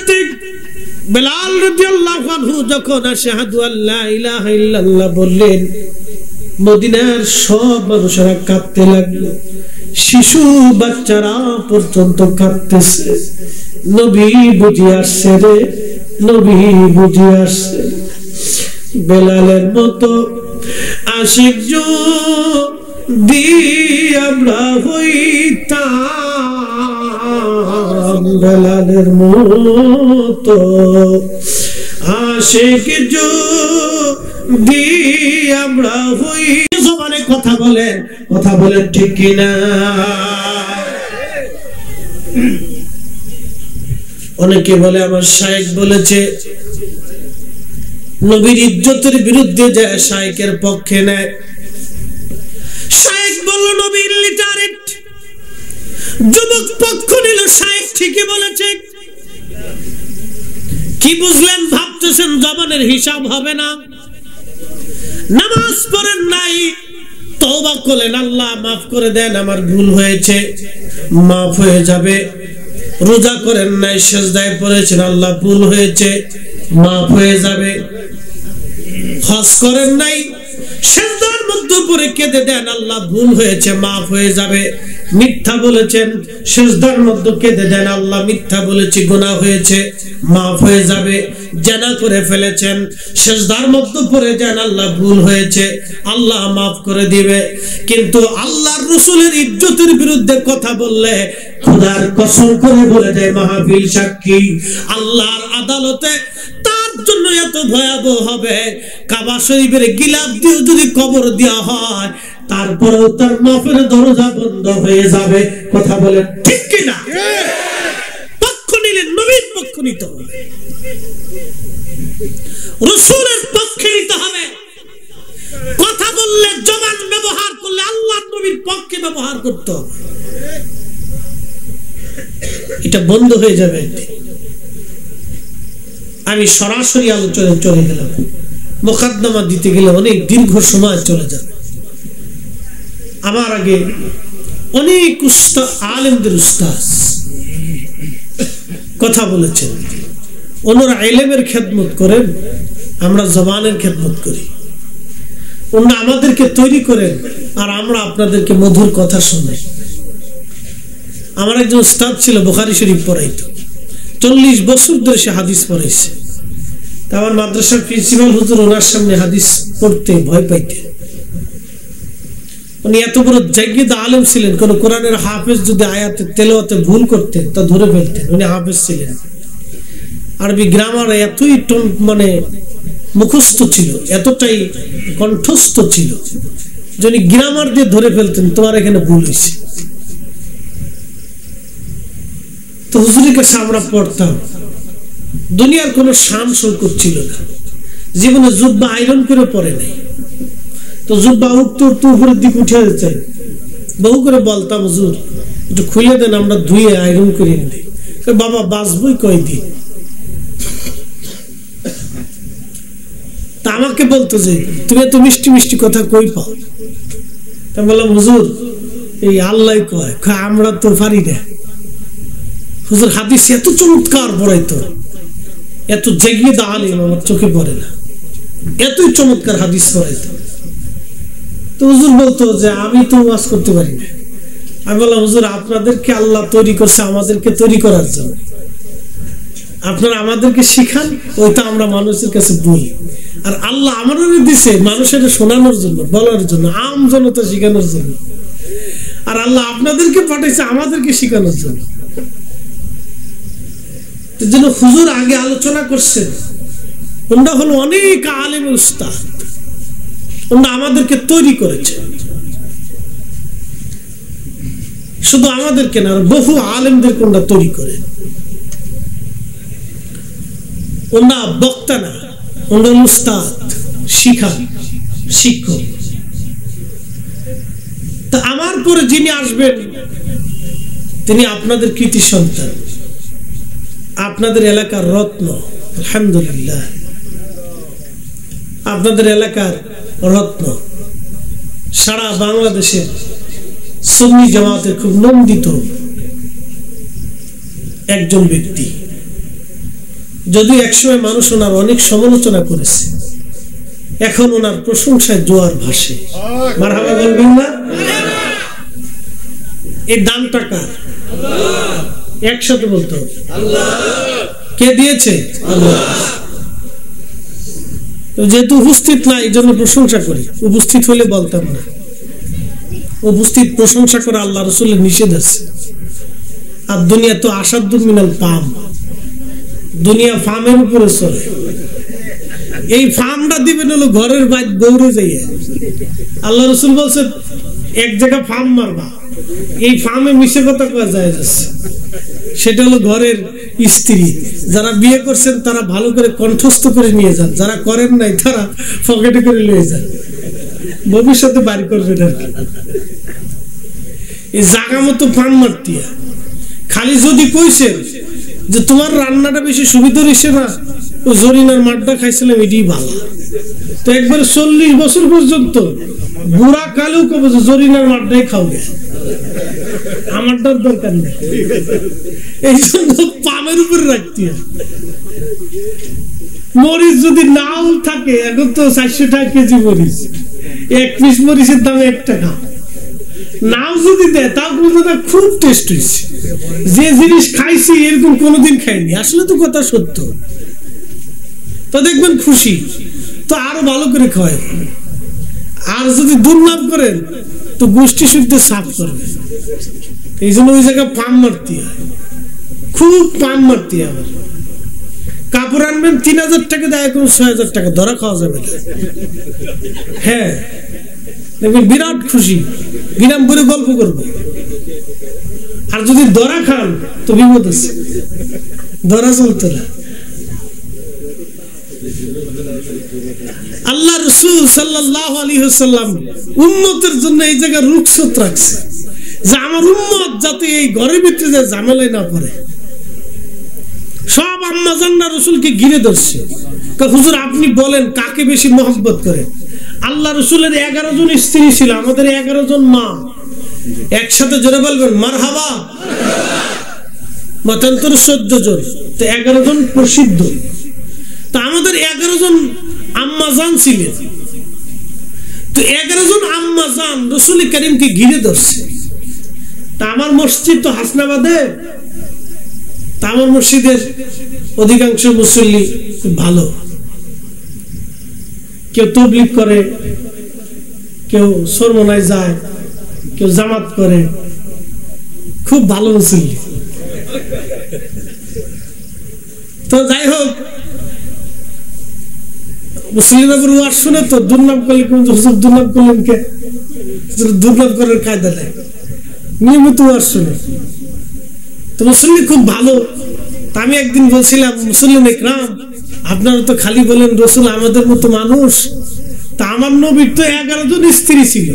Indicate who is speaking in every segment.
Speaker 1: হযরত বেলাল রাদিয়াল্লাহু আনহু যখন আশহাদু আল্লা ইলাহা ইল্লাল্লাহ বললেন, মদিনার সব মানুষেরা কাঁদতে লাগলো, শিশু বাচ্চারা পর্যন্ত কাঁদতেছে। নবী বুঝে আসছে রে, নবী বুঝে আসছে। বেলালের মতো আশিক যদি আমরা হইতাম, বেলালের মতো আশিক যদি আমরা হই, জবানে কথা বলেন ঠিক কিনা? অনেকে বলে আমার শায়েখ বলেছে, নবীর ইজ্জতের বিরুদ্ধে যায় শায়েখের পক্ষে নেয়। শায়েখ বলল নবীর লিটারেট, যুবক পক্ষ নিল, শায়েখ ঠিকই বলেছে। কি বুঝলেন? ভাবতেছেন জবানের হিসাব হবে না। নামাজ পড়েন নাই, তওবা করলেন, আল্লাহ মাফ করে দেন, আমার ভুল হয়েছে, মাফ হয়ে যাবে। রোজা করেন নাই, সিজদায় পড়েছেন, আল্লাহ ভুল হয়েছে, মাফ হয়ে যাবে। হজ করেন নাই, সিজদার মধ্যে পড়ে কেঁদে দেন, আল্লাহ ভুল হয়েছে, মাফ হয়ে যাবে। মিথ্যা বলেছেন, সিজদার মধ্যে কেঁদে দেন, আল্লাহ মিথ্যা বলেছি, গুনাহ হয়েছে, মাফ হয়ে যাবে। জানা করে ফেলেছেন, সিজদার মধ্যে পড়ে যান, আল্লাহ ভুল হয়েছে, আল্লাহ মাফ করে দিবে। কিন্তু আল্লাহর রাসূলের ইজ্জতের বিরুদ্ধে কথা বললে খোদার কসম করে বলে দেয় মাহফিল সাক্ষী, আল্লাহর আদালতে তার জন্য এত ভয়াবহ হবে, কাবা শরীফের গিলাফ দিয়ে যদি কবর দেওয়া হয়, তারপরেও তার মাফের দরজা বন্ধ হয়ে যাবে। কথা বলেন ঠিক কিনা? পক্ষ নিলে নবীর পক্ষ নিতে হবে, রাসূলের পক্ষে নিতে হবে। কথা বললে, জবান ব্যবহার করলে আল্লাহর নবীর পক্ষে ব্যবহার করতে হবে। এটা বন্ধ হয়ে যাবে। আমি সরাসরি আলোচনায় চলে গেলাম, মোকদ্দমা দিতে গেলে অনেক দীর্ঘ সময় চলে যাবে। আমার আগে অনেক উস্তাদ, আলেমদের উস্তাদ কথা বলেছেন, ওনারা ইলমের খেদমত করেন, আমরা জবানের খেদমত করি। ওনারা আমাদেরকে তৈরি করেন আর আমরা আপনাদেরকে মধুর কথা শোনাই। আমার একজন উস্তাদ ছিল, বুখারী শরীফ পড়াইতো, 40 বছর ধরে সে হাদিস পড়াইছে। তা আমার মাদ্রাসার প্রিন্সিপাল হুজুর ওনার সামনে হাদিস পড়তে ভয় পাইতেন। উনি এত বড় জায়গিদ আলেম ছিলেন, কোন কোরআনের হাফেজ যদি আয়াতে তেলাওয়াতে ভুল করতেন তা ধরে ফেলতেন। উনি হাফেজ ছিলেন, আরবি গ্রামার এতই মানে মুখস্থ ছিল, এতটাই কণ্ঠস্থ ছিল, যিনি গ্রামার দিয়ে ধরে ফেলতেন তোমার এখানে ভুল হয়েছে। তো হুজুরের কাছে আমরা পড়তাম, দুনিয়ার কোনো শান শৌকত ছিল না, জীবনে জুব্বা আয়রন করে পরে নাই। তো জুব্বা উঠতে উঠতে উপরের দিকে উঠে যেতে বহু করে বলতাম, হুজুর একটু খুলে দেন, আমরা ধুয়ে আয়রন করে দিই। বাবা বাঁচবই কয়দিন। তা আমাকে বলতো যে তুমি এত মিষ্টি মিষ্টি কথা কই পাও? তা বললাম, হুজুর এই আল্লাহ কয়, আমরা তো পারি না। হুজুর হাদিস এত চমৎকার পড়াইতো, এত জায়গিদ আলেম আমার চোখে পড়ে না, এতই চমৎকার হাদিস পড়াইতো। তো হুজুর বলতো যে আমি তো ওয়াজ করতে পারি না। আমি বললাম, হুজুর আপনাদেরকে আল্লাহ তৈরি করছে আমাদেরকে তৈরি করার জন্য, আপনারা আমাদেরকে শিখান, ওইটা আমরা মানুষের কাছে বলি। আর আল্লাহ আমাদের দিছে মানুষের শোনানোর জন্য, বলার জন্য, আম জনতা শিখানোর জন্য। আর আল্লাহ আপনাদেরকে পাঠাইছে আমাদেরকে শিখানোর জন্য। হুজুর আগে আলোচনা করছেন, ওনারা হলো অনেক আলেম উস্তাদ, ওনারা আমাদেরকে তৈরি করেছে। শুধু আমাদেরকে না, বহু আলেমদেরকে ওনারা তৈরি করে। ওনারা বক্তা না, ওনারা উস্তাদ, শিক্ষক। তা আমার পরে যিনি আসবেন তিনি আপনাদের কৃতি সন্তান, আপনাদের এলাকার রত্ন। আলহামদুলিল্লাহ, আপনাদের এলাকার রত্ন। সারা বাংলাদেশের সুন্নি জামাতের খুব নন্দিত একজন ব্যক্তি, যদি একসময় মানুষ ওনার অনেক সমালোচনা করেছে, এখন ওনার প্রশংসায় জোয়ার ভাসে। মারহাবা বলবেন না? এই দানটা কার? একসাথে বলতে হবে আল্লাহ। কে দিয়েছে? আল্লাহ। যেহেতু উপস্থিত না, এই জন্য প্রশংসা করি। উপস্থিত হলে বলতাম না। উপস্থিত প্রশংসা করা আল্লাহ রাসূলের নিষেধ আছে। আর দুনিয়া তো আসাদুল মিনাল পাম, দুনিয়া ফার্মের উপরে চলে। এই ফার্মটা দিবেন হলো ঘরের বাইরে দৌড়ে যাইয়া। আল্লাহ রাসূল বলছে এক জায়গা ফার্ম মারবা, এই ফার্মে মিশে কথা কওয়া যায় যাচ্ছে। সেটা হলো ঘরের স্ত্রী। যারা বিয়ে করছেন তারা ভালো করে কণ্ঠস্থ করে নিয়ে যান, যারা করেন নাই তারা পকেটে করে নিয়ে যান, ভবিষ্যতে বাড়ি করবেন আর কি। এই জায়গা মতো ফার্ম মারতিয়া খালি যদি কইছেন যে তোমার রান্নাটা বেশি সুবিধা হইছে না, ও জরিনার মাঠটা খাইছিলাম এটাই ভালো, তো একবার 40 বছর পর্যন্ত বুড়া কালেও কবে জরিনার মাঠটাই খাওগে, আমারটার দরকার নেই। এই জন্য পামের উপরে রাখতে হয়। মরিচ যদি নাও থাকে, এখন তো 400 টাকা কেজি মরিচ, 1 পিস মরিচের দাম 1 টাকা। নাও যদি দেয় তাও বলতে খুব টেস্ট হয়েছে, যে জিনিস খাইছি এরকম কোনোদিন খাইনি। আসলে তো কথা সত্য। তো দেখবেন খুশি, তো আরো ভালো করে খাওয়ায়। আর যদি দুর্নাম করেন তো গোষ্ঠী শুদ্ধ সাফ করবে। এই জন্য ওই জায়গায় পাম মারতে হয়, খুব পাম মারতে হবে। কাপড় আনবেন 3000 টাকা দেয়, এখন 6000 টাকা, ধরা খাওয়া যাবে না। হ্যাঁ, দেখবেন বিরাট খুশি, বিরাম করে গল্প করবো। আর যদি ধরা খান তো বিপদ আছে, ধরা চলতো না। আল্লাহ রাসূল সাল্লাল্লাহু আলাইহি ওয়াসাল্লাম উম্মতের জন্য এই জায়গা রুখসত রাখছে যে আমার উম্মত যাতে এই ঘরের ভিতরে যে ঝামেলায় না পড়ে। সব আম্মা জান্নাত রাসূলকে ঘিরে ধরছে। হুজুর আপনি বলেন কাকে বেশি মহব্বত করেন? আল্লাহ রাসূলের 11 জন স্ত্রী ছিল, আমাদের 11 জন মা। একসাথে জোরে বলবেন মারহাবা। মতান্তর 14 জন, তো 11 জন প্রসিদ্ধ। তো আমাদের 11 জন আম্মা জান ছিলেন। তো 11 জন আম্মা জান রাসূল করিমকে ঘিরে ধরছে। তা আমার মসজিদ তো হাসনাবাদে, তা আমার মসজিদের অধিকাংশ মুসল্লি খুব ভালো। কেউ তাবলীগ করে, কেউ সরমনায় যায়, কেউ জামাত করে, খুব ভালো মুসল্লি। তো যাই হোক, মুসলিমরা ওয়াজ শুনে তো দুর্নাম করলে, দুর্নাম করলেন কে? দুর্নাম করার কায়দা নেই, নিয়মিত ওয়াজ শুনে। তো মুসল্লি খুব ভালো। তা আমি একদিন বলছিলাম, মুসলিম ইকরাম আপনারা তো খালি বলেন রাসূল আমাদের মতো মানুষ, তা আমার নবীর তো 11 জন স্ত্রী ছিল,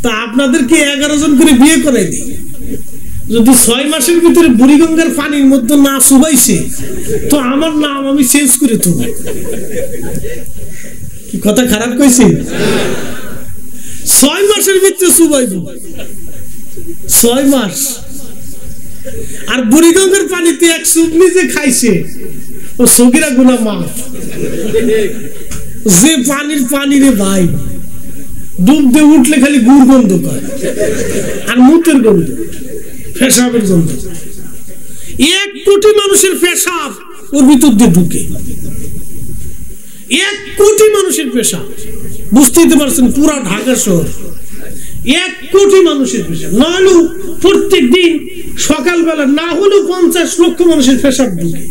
Speaker 1: তা আপনাদেরকে 11 জন করে বিয়ে করাই দিই। যদি 6 মাসের ভিতরে বুড়িগঙ্গার পানির মধ্যে না চুবাইছে তো আমার নাম আমি চেঞ্জ করে দেব। কি কথা খারাপ কইছি? 6 মাসের ভিতরে চুবাইব, 6 মাস। আর বুড়িগঙ্গার পানিতে 1 চুবনি যে খাইছে ও সগীরা গুনাহ মাফ। যে পানি রে ভাই, ডুব দিয়ে উঠলে খালি গুড় গন্ধ করে, আর মুতের গন্ধ, পেশাবের গন্ধ। 1 কোটি মানুষের পেশাব ওর ভিতর দিয়ে ঢুকে, 1 কোটি মানুষের পেশাব। বুঝতেই তো পারছেন, পুরা ঢাকা শহর 1 কোটি মানুষের পেশাব। না হলেও প্রত্যেক দিন সকালবেলা না হলেও 50 লক্ষ মানুষের পেশাব ঢুকে।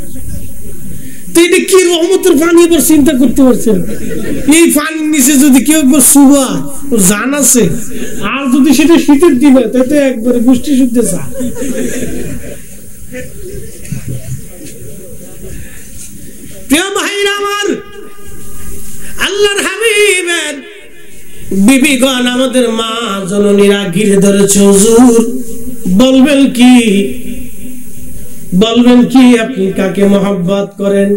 Speaker 1: তো এটা কি রহমতের পানি, এবার চিন্তা করতে পারছেন? এই পানির নিচে যদি কেউ একবার শুবা, ওর জান আছে, আর যদি সেটা শীতের দিনে, তাতে একবারে গোষ্ঠী শুদ্ধ চা। প্রিয় ভাইরা আমার, আল্লাহর হাবিবের বিবিগণ, আমাদের মা জননীরা ঘিরে ধরেছে। হুজুর বলবেন কি, বলবেন কি আপনি কাকে মহব্বত করেন?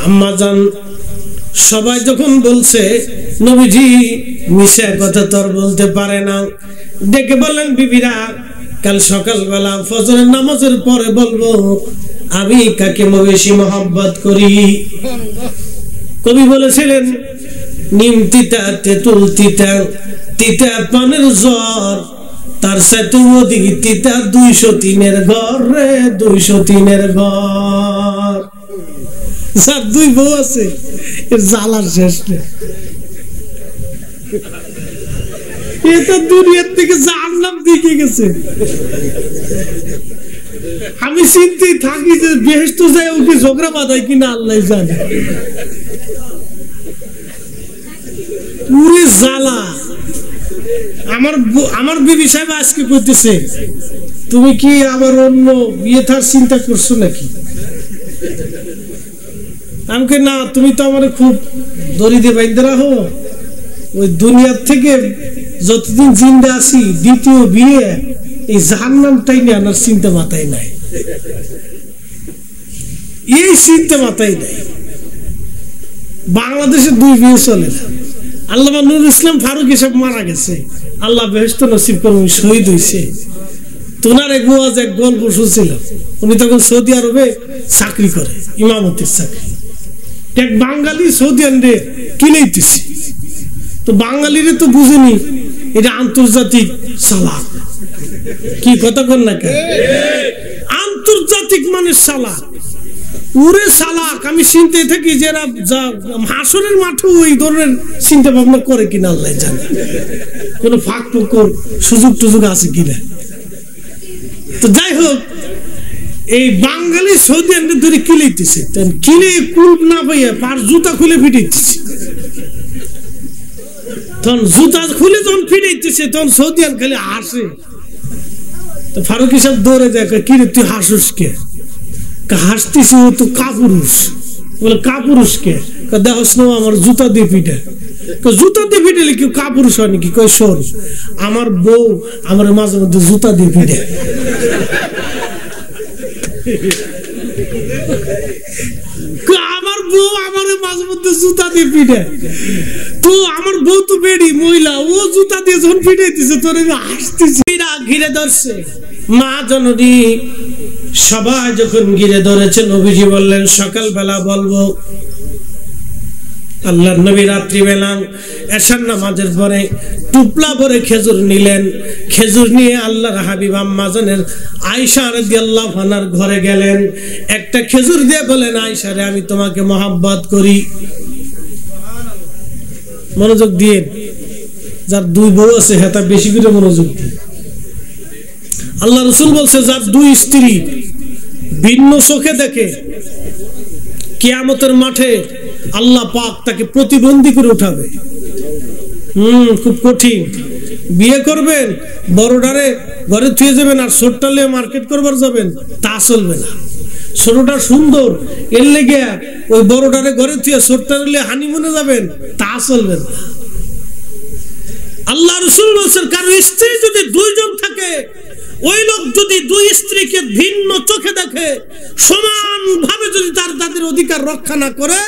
Speaker 1: আম্মা জান সবাই যখন বলছে নবীজি মিশা কথা তো আর বলতে পারে না, ডেকে বললেন বিবিরা কাল সকালবেলা ফজরের নামাজের পরে বলবো আমি কাকে বেশি মহব্বত করি। কবি বলেছিলেন নিম তিতা তেঁতুল তিতা, তিতা পানের জ্বর, তার সাথে অধিক তিতা 203-এর ঘর রে, 203-এর ঘর। যার 2 বউ আছে এর জ্বালার শেষ নেই। এটা দুনিয়ার থেকে জাহান্নাম দিকে গেছে। আমি চিন্তায় থাকি যে বেহেশত যায় ওকে ঝগড়া বাঁধায় কিনা আল্লাহ জানে। পুরে জ্বালা। আমার বিবি সাহেব আজকে করতেছে তুমি কি আবার অন্য বিয়ে থার চিন্তা করছো নাকি? আমাকে না, তুমি তো আমার খুব দরিদ্র বাইন্দা রাখো, ওই দুনিয়ার থেকে যতদিন জিন্দা আছি দ্বিতীয় বিয়ে এই জাহান্নামটাই নিয়ে আনার চিন্তা মাথায় নাই, এই চিন্তা মাথায় নাই। বাংলাদেশে 2 বিয়ে চলে না। আল্লামা নুরুল ইসলাম ফারুক এসব মারা গেছে, আল্লাহ বেহেশত নসিব করুন, শহীদ হয়েছে। তোনার এক গল্প শুনছিল, উনি তখন সৌদি আরবে চাকরি করে, ইমামতির চাকরি। এক বাঙালি সৌদি আরবে কিনেইতেছে, তো বাঙালিরে তো বুঝেনি এটা আন্তর্জাতিক সালাক। কি কথা কন না কেন? আন্তর্জাতিক মানে সালাক, উরে সালাক। আমি চিন্তায় থাকি যে হাসরের মাঠে ওই ধরনের চিন্তা ভাবনা করে কিনা আল্লাহ জানে, কোন ফাঁক ফোকর সুযোগ টুযোগ আছে কিনা। তো যাই হোক, এই বাঙালি সৌদি আরবে ধরে কিলাইতেছে, কিলে কুল না পাইয়া পার জুতা খুলে ফিটাইতেছে। তখন জুতা খুলে যখন ফিটাইতেছে তখন সৌদি আরব খালি হাসে। তো ফারুক সাহেব দৌড়ে যায়, কি রে তুই হাসুস কে? হাসতেছি ও তো কাপুরুষ। বলে কাপুরুষ কে? দেখোস না আমার জুতা দিয়ে পিঠে। জুতা দিয়ে পিটালে কেউ কাপুরুষ হয় নাকি? কই শোন, আমার বউ আমার মাঝে মধ্যে জুতা দিয়ে পিঠে। আমার বউ আমার মাঝে মধ্যে জুতা দিয়ে পিঠে। তো আমার বউ তো বেড়ি মহিলা, ও জুতা দিয়ে যখন পিটাইতেছে তোর হাসতেছি। ঘিরে ধরছে মা জননী, সবাই যখন ঘিরে ধরেছে নবীজি বললেন সকালবেলা বলবো। আল্লাহ নবী রাত্রিবেলা এশার নামাজের পরে টুপলা ভরে খেজুর নিলেন। খেজুর নিয়ে আল্লাহর হাবিব আম্মা জানের আয়েশা রাদিয়াল্লাহু আনহার ঘরে গেলেন। একটা খেজুর দিয়ে বলেন, আয়েশা রে আমি তোমাকে মহব্বত করি। মনোযোগ দিয়ে, যার 2 বউ আছে হেতা বেশি করে মনোযোগ দিয়ে। আল্লাহ রাসূল বলছে যার 2 স্ত্রী ভিন্ন চোখে দেখে, কিয়ামতের মাঠে আল্লাহ পাক তাকে প্রতিবন্ধী করে উঠাবে। খুব কঠিন। বিয়ে করবেন, বড়টারে ঘরে থুয়ে যাবেন আর ছোটটালে মার্কেট করবার যাবেন, তা চলবে না। ছোটটা সুন্দর এর লেগে ওই বড়টারে ঘরে থুয়ে ছোটটারে হানিমুনে যাবেন, তা চলবে না। আল্লাহ রাসূল বলেছেন কারো স্ত্রী যদি 2 জন থাকে, ওই লোক যদি 2 স্ত্রীকে ভিন্ন চোখে দেখে, সমান ভাবে যদি তাদের অধিকার রক্ষা না করে,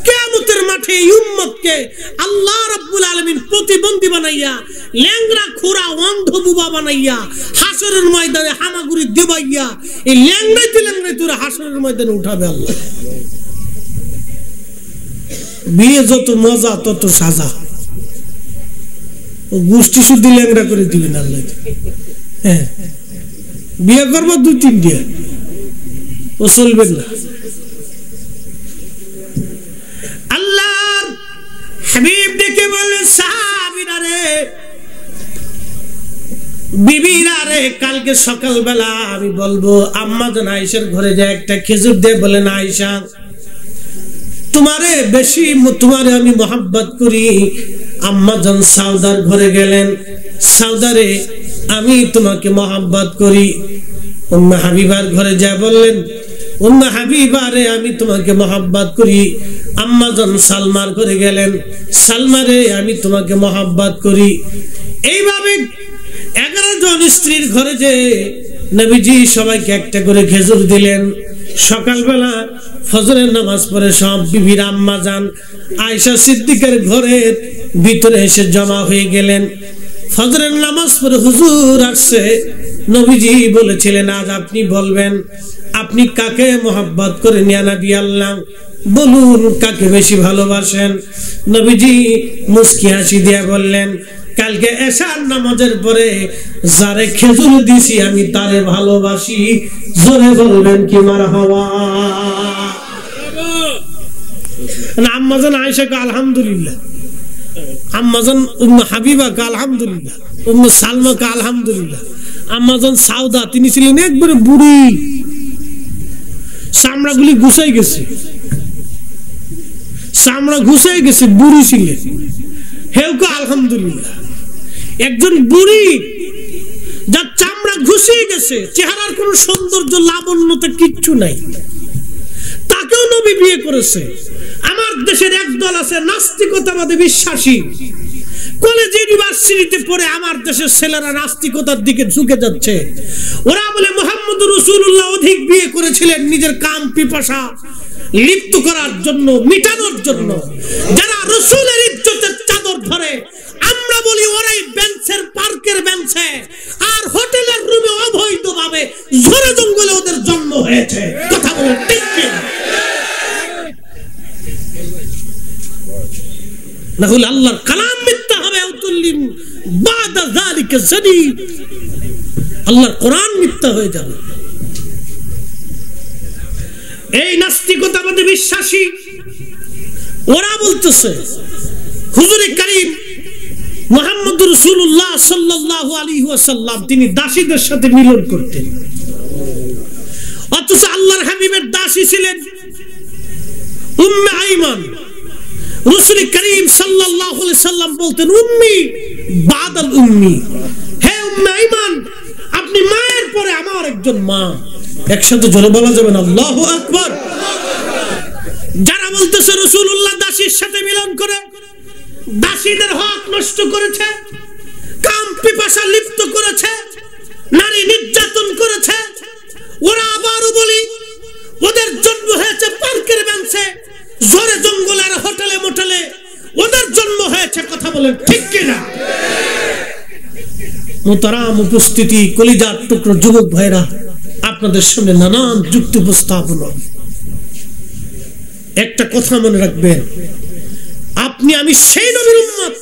Speaker 1: কিয়ামতের মাঠে এই উম্মতকে আল্লাহ রাব্বুল আলামিন প্রতিবন্ধী বানাইয়া, ল্যাংড়া খোরা অন্ধ বুবা বানাইয়া হাসরের ময়দানে হামাগুড়ি দেবাইয়া এই ল্যাংড়াই তোরা হাসরের ময়দানে উঠাবে আল্লাহ। বিয়ে যত মজা তত সাজা, ও গোষ্ঠী শুদ্ধি ল্যাংড়া করে দিবেন আল্লাহ। হ্যাঁ, বিয়ে করবো 2-3 ও চলবেন না। আল্লাহর হাবিব ডেকে বলে সাহাবীরা রে, বিবিরা রে, কালকে সকালবেলা আমি বলবো আম্মা জান আয়েশার ঘরে যায় একটা খেজুর দিয়ে বলেন, আয়েশা তোমারে আমি মহব্বত করি। আম্মা জান সাউদার ঘরে গেলেন, সাউদারে আমি তোমাকে মহব্বত করি। উম্মে হাবিবার ঘরে যায় বললেন, উম্মে হাবিবা রে আমি তোমাকে মহব্বত করি। আম্মা জান সালমার ঘরে গেলেন, সালমা রে আমি তোমাকে মহব্বত করি। এইভাবে 11 জন স্ত্রীর ঘরে যে নবীজি সবাইকে একটা করে খেজুর দিলেন। সকালবেলা ফজরের নামাজ পড়ে সব বিবির আম্মা জান আয়েশা সিদ্দিকের ঘরের ভিতরে এসে জমা হয়ে গেলেন। ফজরের নামাজ পড়ে হুজুর আসছে, নবীজি বলেছিলেন আজ আপনি বলবেন আপনি কাকে মোহাব্বত করেন ইয়া নবী আল্লাহ, বলুন কাকে বেশি ভালোবাসেন। নবীজি মুস্কি হাসি দিয়ে বললেন কালকে এশার নামাজের পরে যারে খেজুর দিছি আমি তারে ভালোবাসি। জোরে বলবেন কি মারহাবা। আম্মাজান আয়েশা কা আলহামদুলিল্লাহ, আম্মাজান উম্মে হাবিবা কা আলহামদুলিল্লাহ, উম্মে সালমা কা আলহামদুলিল্লাহ। আম্মাজান সাউদা তিনি ছিলেন একবারে বুড়ি, চামড়াগুলি ঘুষাই গেছে, চামড়া ঘুষাই গেছে, বুড়ি ছিলেন, হেউ কা আলহামদুলিল্লাহ। একজন বুড়ি যার চামড়া ঘুষিয়ে গেছে, চেহারার কোন সৌন্দর্য লাবণ্যতা কিচ্ছু নাই, তাকেও নবী বিয়ে করেছে। আমার দেশের একদল আছে নাস্তিকতাবাদে বিশ্বাসী, কলেজ ইউনিভার্সিটিতে পড়ে আমার দেশের ছেলেরা নাস্তিকতার দিকে ঝুঁকে যাচ্ছে। ওরা বলে মুহাম্মদুর রাসূলুল্লাহ অধিক বিয়ে করেছিলেন নিজের কাম পিপাসা লিপ্ত করার জন্য, মিটানোর জন্য। যারা রাসূলের ইজ্জতের চাদর ধরে, আমরা বলি ওরাই বেঞ্চের পার্কের বেঞ্চে আর হোটেলের রুমে অবৈধভাবে ঝড়ে জঙ্গলে ওদের জন্ম হয়েছে। কথা বলে ঠিক কিনা? না হলে আল্লাহর কালাম মিথ্যা হবে। আউতুল্লিম বাদা যালিকা জাদীদ, আল্লাহর কোরআন মিথ্যা হয়ে যাবে। এই নাস্তিকতাবাদী বিশ্বাসী ওরা বলতেছে হুজুরে কারীম মুহাম্মদুর রাসূলুল্লাহ সাল্লাল্লাহু আলাইহি ওয়াসাল্লাম তিনি দাসীদের সাথে মিলন করতেন, অথচ আল্লাহর হাবিবের দাসী ছিলেন উম্মে আইমান। রাসূল করিম সাল্লাল্লাহু আলাইহি সাল্লাম বলতেন উম্মি বাদাল উম্মি, হে উম্মে আইমান আপনি মায়ের পরে আমার একজন মা। একসাথে জোরে বলা যাবে না আল্লাহু আকবার। যারা বলতেছে রাসূলুল্লাহ দাসীর সাথে মিলন করে দাসীদের হক নষ্ট করেছে, কাম পিপাসা লিপ্ত করেছে, নারী নির্যাতন করেছে, ওরা আবারও বলি ওদের জন্ম হয়েছে পার্কের বেঞ্চে, ঝড়ে জঙ্গলের হোটেলে মোটেলে, ওদের জন্ম হয়েছে। কথা বলেন ঠিক কিনা? মোহতারাম উপস্থিতি, কলিজার টুকরো যুবক ভাইরা, আপনাদের সামনে নানান যুক্তি উপস্থাপনা। একটা কথা মনে রাখবেন, আপনি আমি সেই নবীর উম্মত,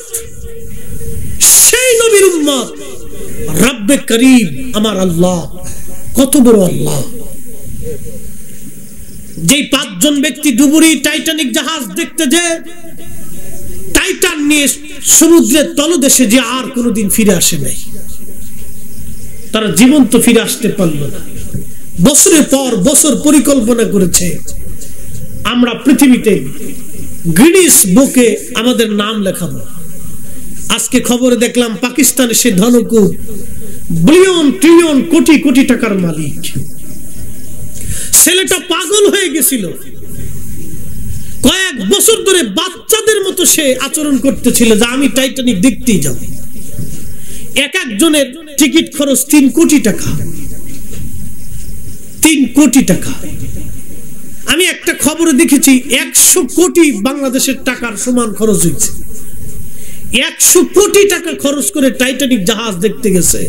Speaker 1: সেই নবীর উম্মত। রব্বে করিম আমার আল্লাহ কত বড় আল্লাহ। যে পাঁচজন ব্যক্তি ডুবুরি টাইটানিক জাহাজ দেখতে যে টাইটান নিয়ে সমুদ্রের তলদেশে যে আর কোনোদিন ফিরে আসে নাই, তারা জীবন্ত ফিরে আসতে পারল না। বছরের পর বছর পরিকল্পনা করেছে আমরা পৃথিবীতে গিনিস বুকে আমাদের নাম লেখাবো। আজকে খবরে দেখলাম পাকিস্তানের সে ধনকুব বিলিয়ন ট্রিলিয়ন কোটি কোটি টাকার মালিক, ছেলেটা পাগল হয়ে গেছিল। কয়েক বছর ধরে বাচ্চাদের মতো সে আচরণ করতেছিল যে আমি টাইটানিক দেখতেই যাব। এক একজনের টিকিট খরচ 3 কোটি টাকা, 3 কোটি টাকা। আমি একটা খবরে দেখেছি 100 কোটি বাংলাদেশের টাকার সমান খরচ হয়েছে। 100 কোটি টাকা খরচ করে টাইটানিক জাহাজ দেখতে গেছে।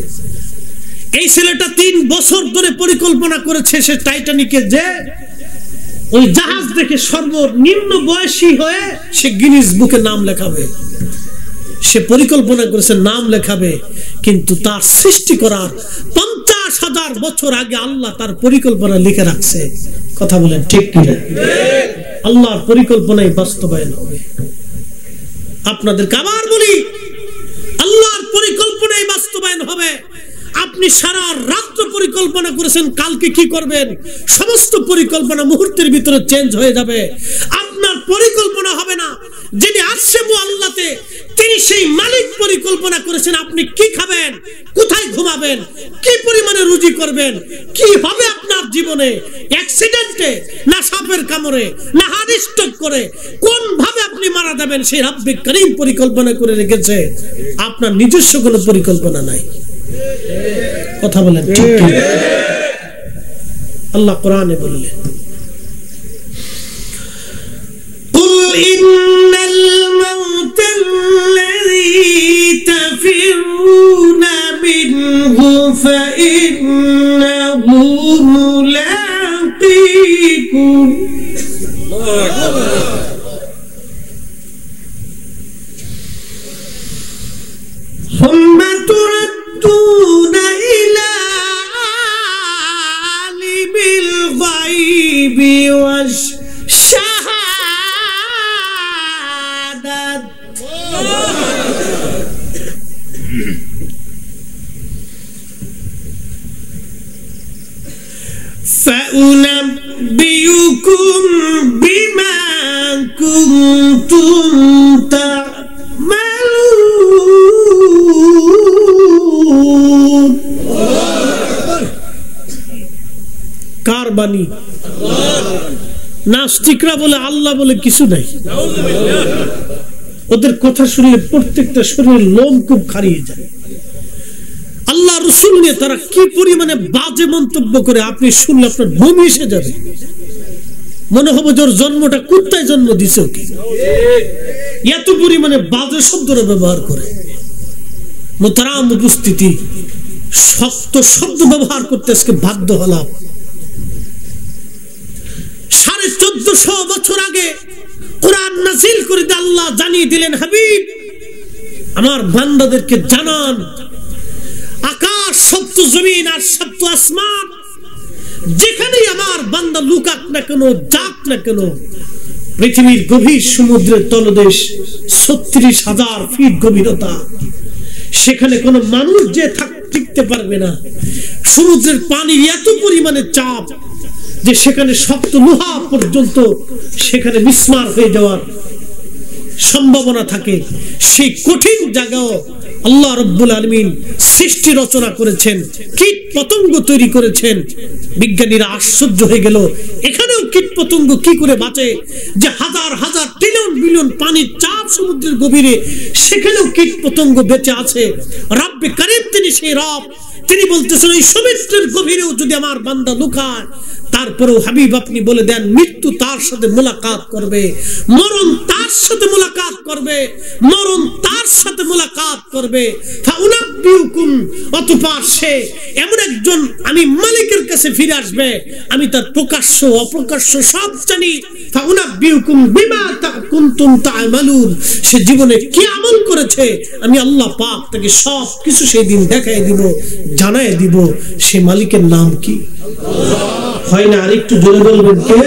Speaker 1: এই ছেলেটা 3 বছর ধরে পরিকল্পনা করেছে সে টাইটানিকে যে ওই জাহাজ দেখে সর্বনিম্ন বয়সী হয়ে সে গিনিস বুকে নাম লেখাবে। সে পরিকল্পনা করেছে নাম লেখাবে, কিন্তু তার সৃষ্টি করার 50,000 বছর আগে আল্লাহ তার পরিকল্পনা লিখে রাখছে। কথা বলেন ঠিক কিনা? আল্লাহর পরিকল্পনাই বাস্তবায়ন হবে। আপনাদের আবার বলি, আল্লাহর পরিকল্পনাই বাস্তবায়ন হবে। আপনি সারা রাত পরিকল্পনা করেছেন কালকে কি করবেন, সমস্ত পরিকল্পনা মুহূর্তের ভিতরে চেঞ্জ হয়ে যাবে। আপনার পরিকল্পনা হবে না। যিনি আরশে মুআল্লাতে তিনি সেই মালিক পরিকল্পনা করেছেন আপনি কি খাবেন, কোথায় ঘুমাবেন, কি পরিমাণে রুজি করবেন, কি হবে আপনার জীবনে, অ্যাক্সিডেন্টে না সাপের কামড়ে না হার্ট স্ট্রোক করে কোন ভাবে আপনি মারা যাবেন, সেই রব্বে করিম পরিকল্পনা করে রেখেছে। আপনার নিজস্ব কোনো পরিকল্পনা নাই। কথা বলেন ঠিক কি? আল্লাহ কোরআনে বললেন কুল ইন্নাল মাউতাল্লাযী তাফিরুনা منه فإنه ملاقيكم ثم تردون إلى عالم الغيب والشهادة فأنبئكم بما كنتم تعملون কারবানি নাস্তিকরা বলে আল্লাহ বলে কিছু নাই ওদের কথা শুনলে প্রত্যেকটা শরীরের লোম খুব খারিয়ে যায় আল্লাহ রাসূল নিয়ে তারা কি পরিমাণে বাজে মন্তব্য করে আপনি শুনলে আপনার বমি এসে যাবে মনে হবে যে ওর জন্মটা কুত্তায় জন্ম দিছে ওকে এত পরিমাণে বাজে শব্দরা ব্যবহার করে মুহতারাম উপস্থিতি শক্ত শব্দ ব্যবহার করতে আজকে বাধ্য হলাম 1450 বছর আগে কোরআন নাযিল করে আল্লাহ জানিয়ে দিলেন হাবিব আমার বান্দাদেরকে জানান আকাশ সপ্ত জমিন আর সপ্ত আসমান যেখানে আমার বান্দা লুকাক না কেন যাক না কেন পৃথিবীর গভীর সমুদ্রের তলদেশ ৩৬,০০০ ফিট গভীরতা সেখানে কোনো মানুষ যে টিকতে পারবে না সমুদ্রের পানি এত পরিমাণে চাপ যে সেখানে শক্ত লোহা পর্যন্ত সেখানে মিসমার হয়ে যাওয়ার সম্ভাবনা থাকে সেই কঠিন জায়গাও আল্লাহ রাব্বুল আলামিন সৃষ্টি রচনা করেছেন কীট পতঙ্গ তৈরি করেছেন বিজ্ঞানীরা আশ্চর্য হয়ে গেল এখানেও কীট পতঙ্গ কি করে বাঁচে যে হাজার হাজার ট্রিলিয়ন বিলিয়ন পানির চাপ সমুদ্রের গভীরে সেখানেও কীট পতঙ্গ বেঁচে আছে রব্বে কারীম তিনি সেই রব তিনি বলতেছেন এই সমুদ্রের গভীরেও যদি আমার বান্দা লুকায় তারপরেও হাবিব আপনি বলে দেন মৃত্যু তার সাথে মোলাকাত করবে মরণ তার সাথে মোলাকাত করবে মরণ তার সাথে মোলাকাত করবে ফাউনাব্বিউকুম অতঃপর সে এমন একজন আমি মালিকের কাছে ফিরে আসবে আমি তার প্রকাশ্য অপ্রকাশ্য সব জানি ফাউনাব্বিউকুম বিমা কুনতুম তা'মালুন সে জীবনে কি আমল করেছে আমি আল্লাহ পাক তাকে সব কিছু সেই দিন দেখায় দিব জানায় দিব সে মালিকের নাম কি হয় না আরেকটু জোরে বলবেন কে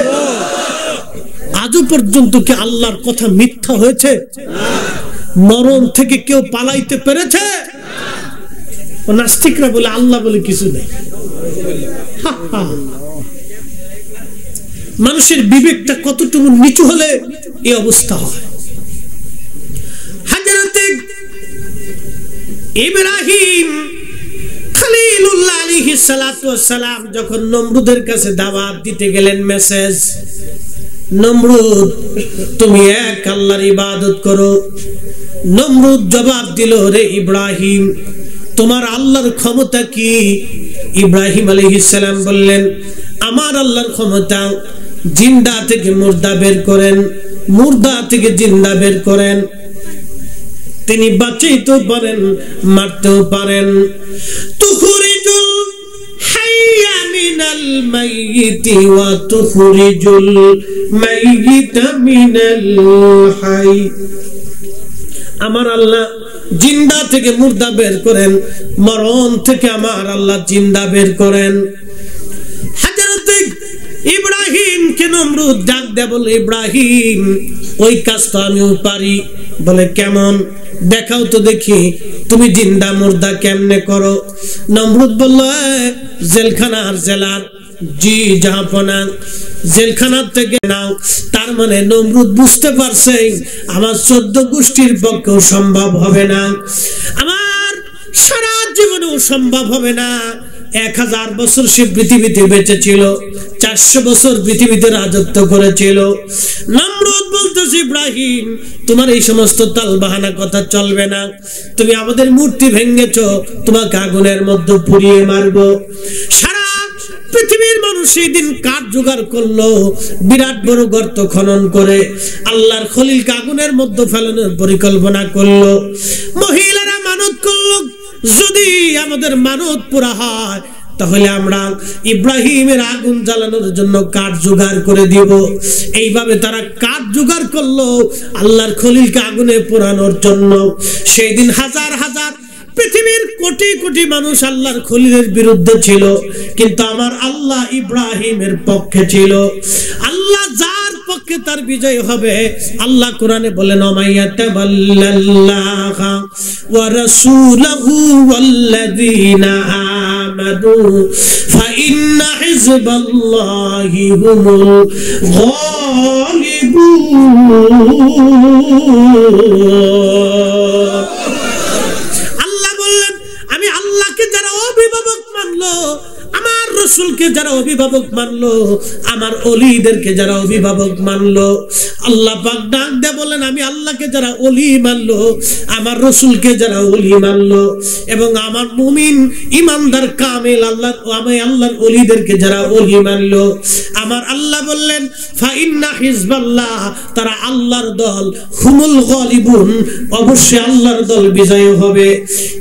Speaker 1: আজও পর্যন্ত কি আল্লাহর কথা মিথ্যা হয়েছে মরণ থেকে কেউ পালাইতে পেরেছে নাস্তিকরা বলে আল্লাহ বলে কিছু নেই মানুষের বিবেকটা কতটুকু নিচু হলে এই অবস্থা হয় হযরত ইব্রাহিম খলিলুল্লাহ আলাইহিস সালাতু ওয়াস সালাম যখন নমরুদের কাছে দাওয়াত দিতে গেলেন মেসেজ নমরুদ তুমি এক আল্লাহর ইবাদত করো নমরুদ জবাব দিল রে ইব্রাহিম তোমার আল্লাহর ক্ষমতা কি ইব্রাহিম আলাইহিস সালাম বললেন আমার আল্লাহর ক্ষমতা জিন্দা থেকে মুর্দা বের করেন মুর্দা থেকে জিন্দা বের করেন তিনি বাঁচাইতেও পারেন মারতেও পারেন তুখরিজুল হাইয়া মিনাল মাইয়িতি ওয়া তুখরিজুল মাইয়িতা মিনাল হাই আমার আল্লাহ জিন্দা থেকে মুর্দা বের করেন মরণ থেকে আমার আল্লাহ জিন্দা বের করেন হযরত ইব্রাহিম কে নমরুদ ডাক দেয় বলে ইব্রাহিম ওই কাজ তো আমিও পারি বলে কেমন দেখাও তো দেখি তুমি জিন্দা মুর্দা কেমনে করো নমরুদ বলল জেলখানার জেলার জি জাহাপনা জেলখানা থেকে নাও তার মানে নমরুদ বুঝতে পারছে আমার 14 গোষ্ঠীর পক্ষেও সম্ভব হবে না আমার সারা জীবনেও সম্ভব হবে না 1000 বছর সে পৃথিবীতে বেঁচে ছিল 400 বছর পৃথিবীতে রাজত্ব করেছিল নমরুদ বলতেছে ইব্রাহিম তোমার এই সমস্ত তালবাহানা কথা চলবে না তুমি আমাদের মূর্তি ভেঙেছো তোমাকে আগুনের মধ্যে পুড়িয়ে মারবো সারা পৃথিবীর মানুষ সেই দিন কাঠ জোগাড় করলো বিরাট বড় গর্ত খনন করে আল্লাহর খলিলকে আগুনের মধ্যে ফেলানোর পরিকল্পনা করলো মহিলারা মানত করলো যদি আমাদের মানত পুরা হয় তাহলে আমরা ইব্রাহিমের আগুন জ্বালানোর জন্য কাঠ জোগাড় করে দিব। এইভাবে তারা কাঠ জোগাড় করলো আল্লাহর খলিলকে আগুনে পোড়ানোর জন্য। সেই দিন হাজার হাজার পৃথিবীর কোটি কোটি মানুষ আল্লাহর খলিলের বিরুদ্ধে ছিল, কিন্তু আমার আল্লাহ ইব্রাহিমের পক্ষে ছিল। আল্লাহ যার পক্ষে তার বিজয় হবে। আল্লাহ কোরআনে বলেন ওমাইয়াতাবাল্লাল্লাহা ওয়া রাসূলুহু ওয়াল্লাযীনা আমানু ফাইন্না হিজবাল্লাহি হুমুল গালিবুন। আল্লাহ বললেন আমি আল্লাহকে যারা অভিভাবক মানলো, আমার রাসূলকে যারা অভিভাবক মানলো, আমার ওলিদেরকে যারা অভিভাবক মানলো, আল্লাহ পাক ডাক দিয়ে বলেন আমি আল্লাহকে যারা ওলি মানলো, আমার রাসূলকে যারা ওলি মানলো, এবং আমার মুমিন ইমানদার কামেল আমি আল্লাহর ওলিদেরকে যারা ওলি মানলো, আমার আল্লাহ বললেন ফাইন্না হিজবাল্লাহ, তারা আল্লাহর দল, হুমুল গালিবুন, অবশ্যই আল্লাহর দল বিজয় হবে।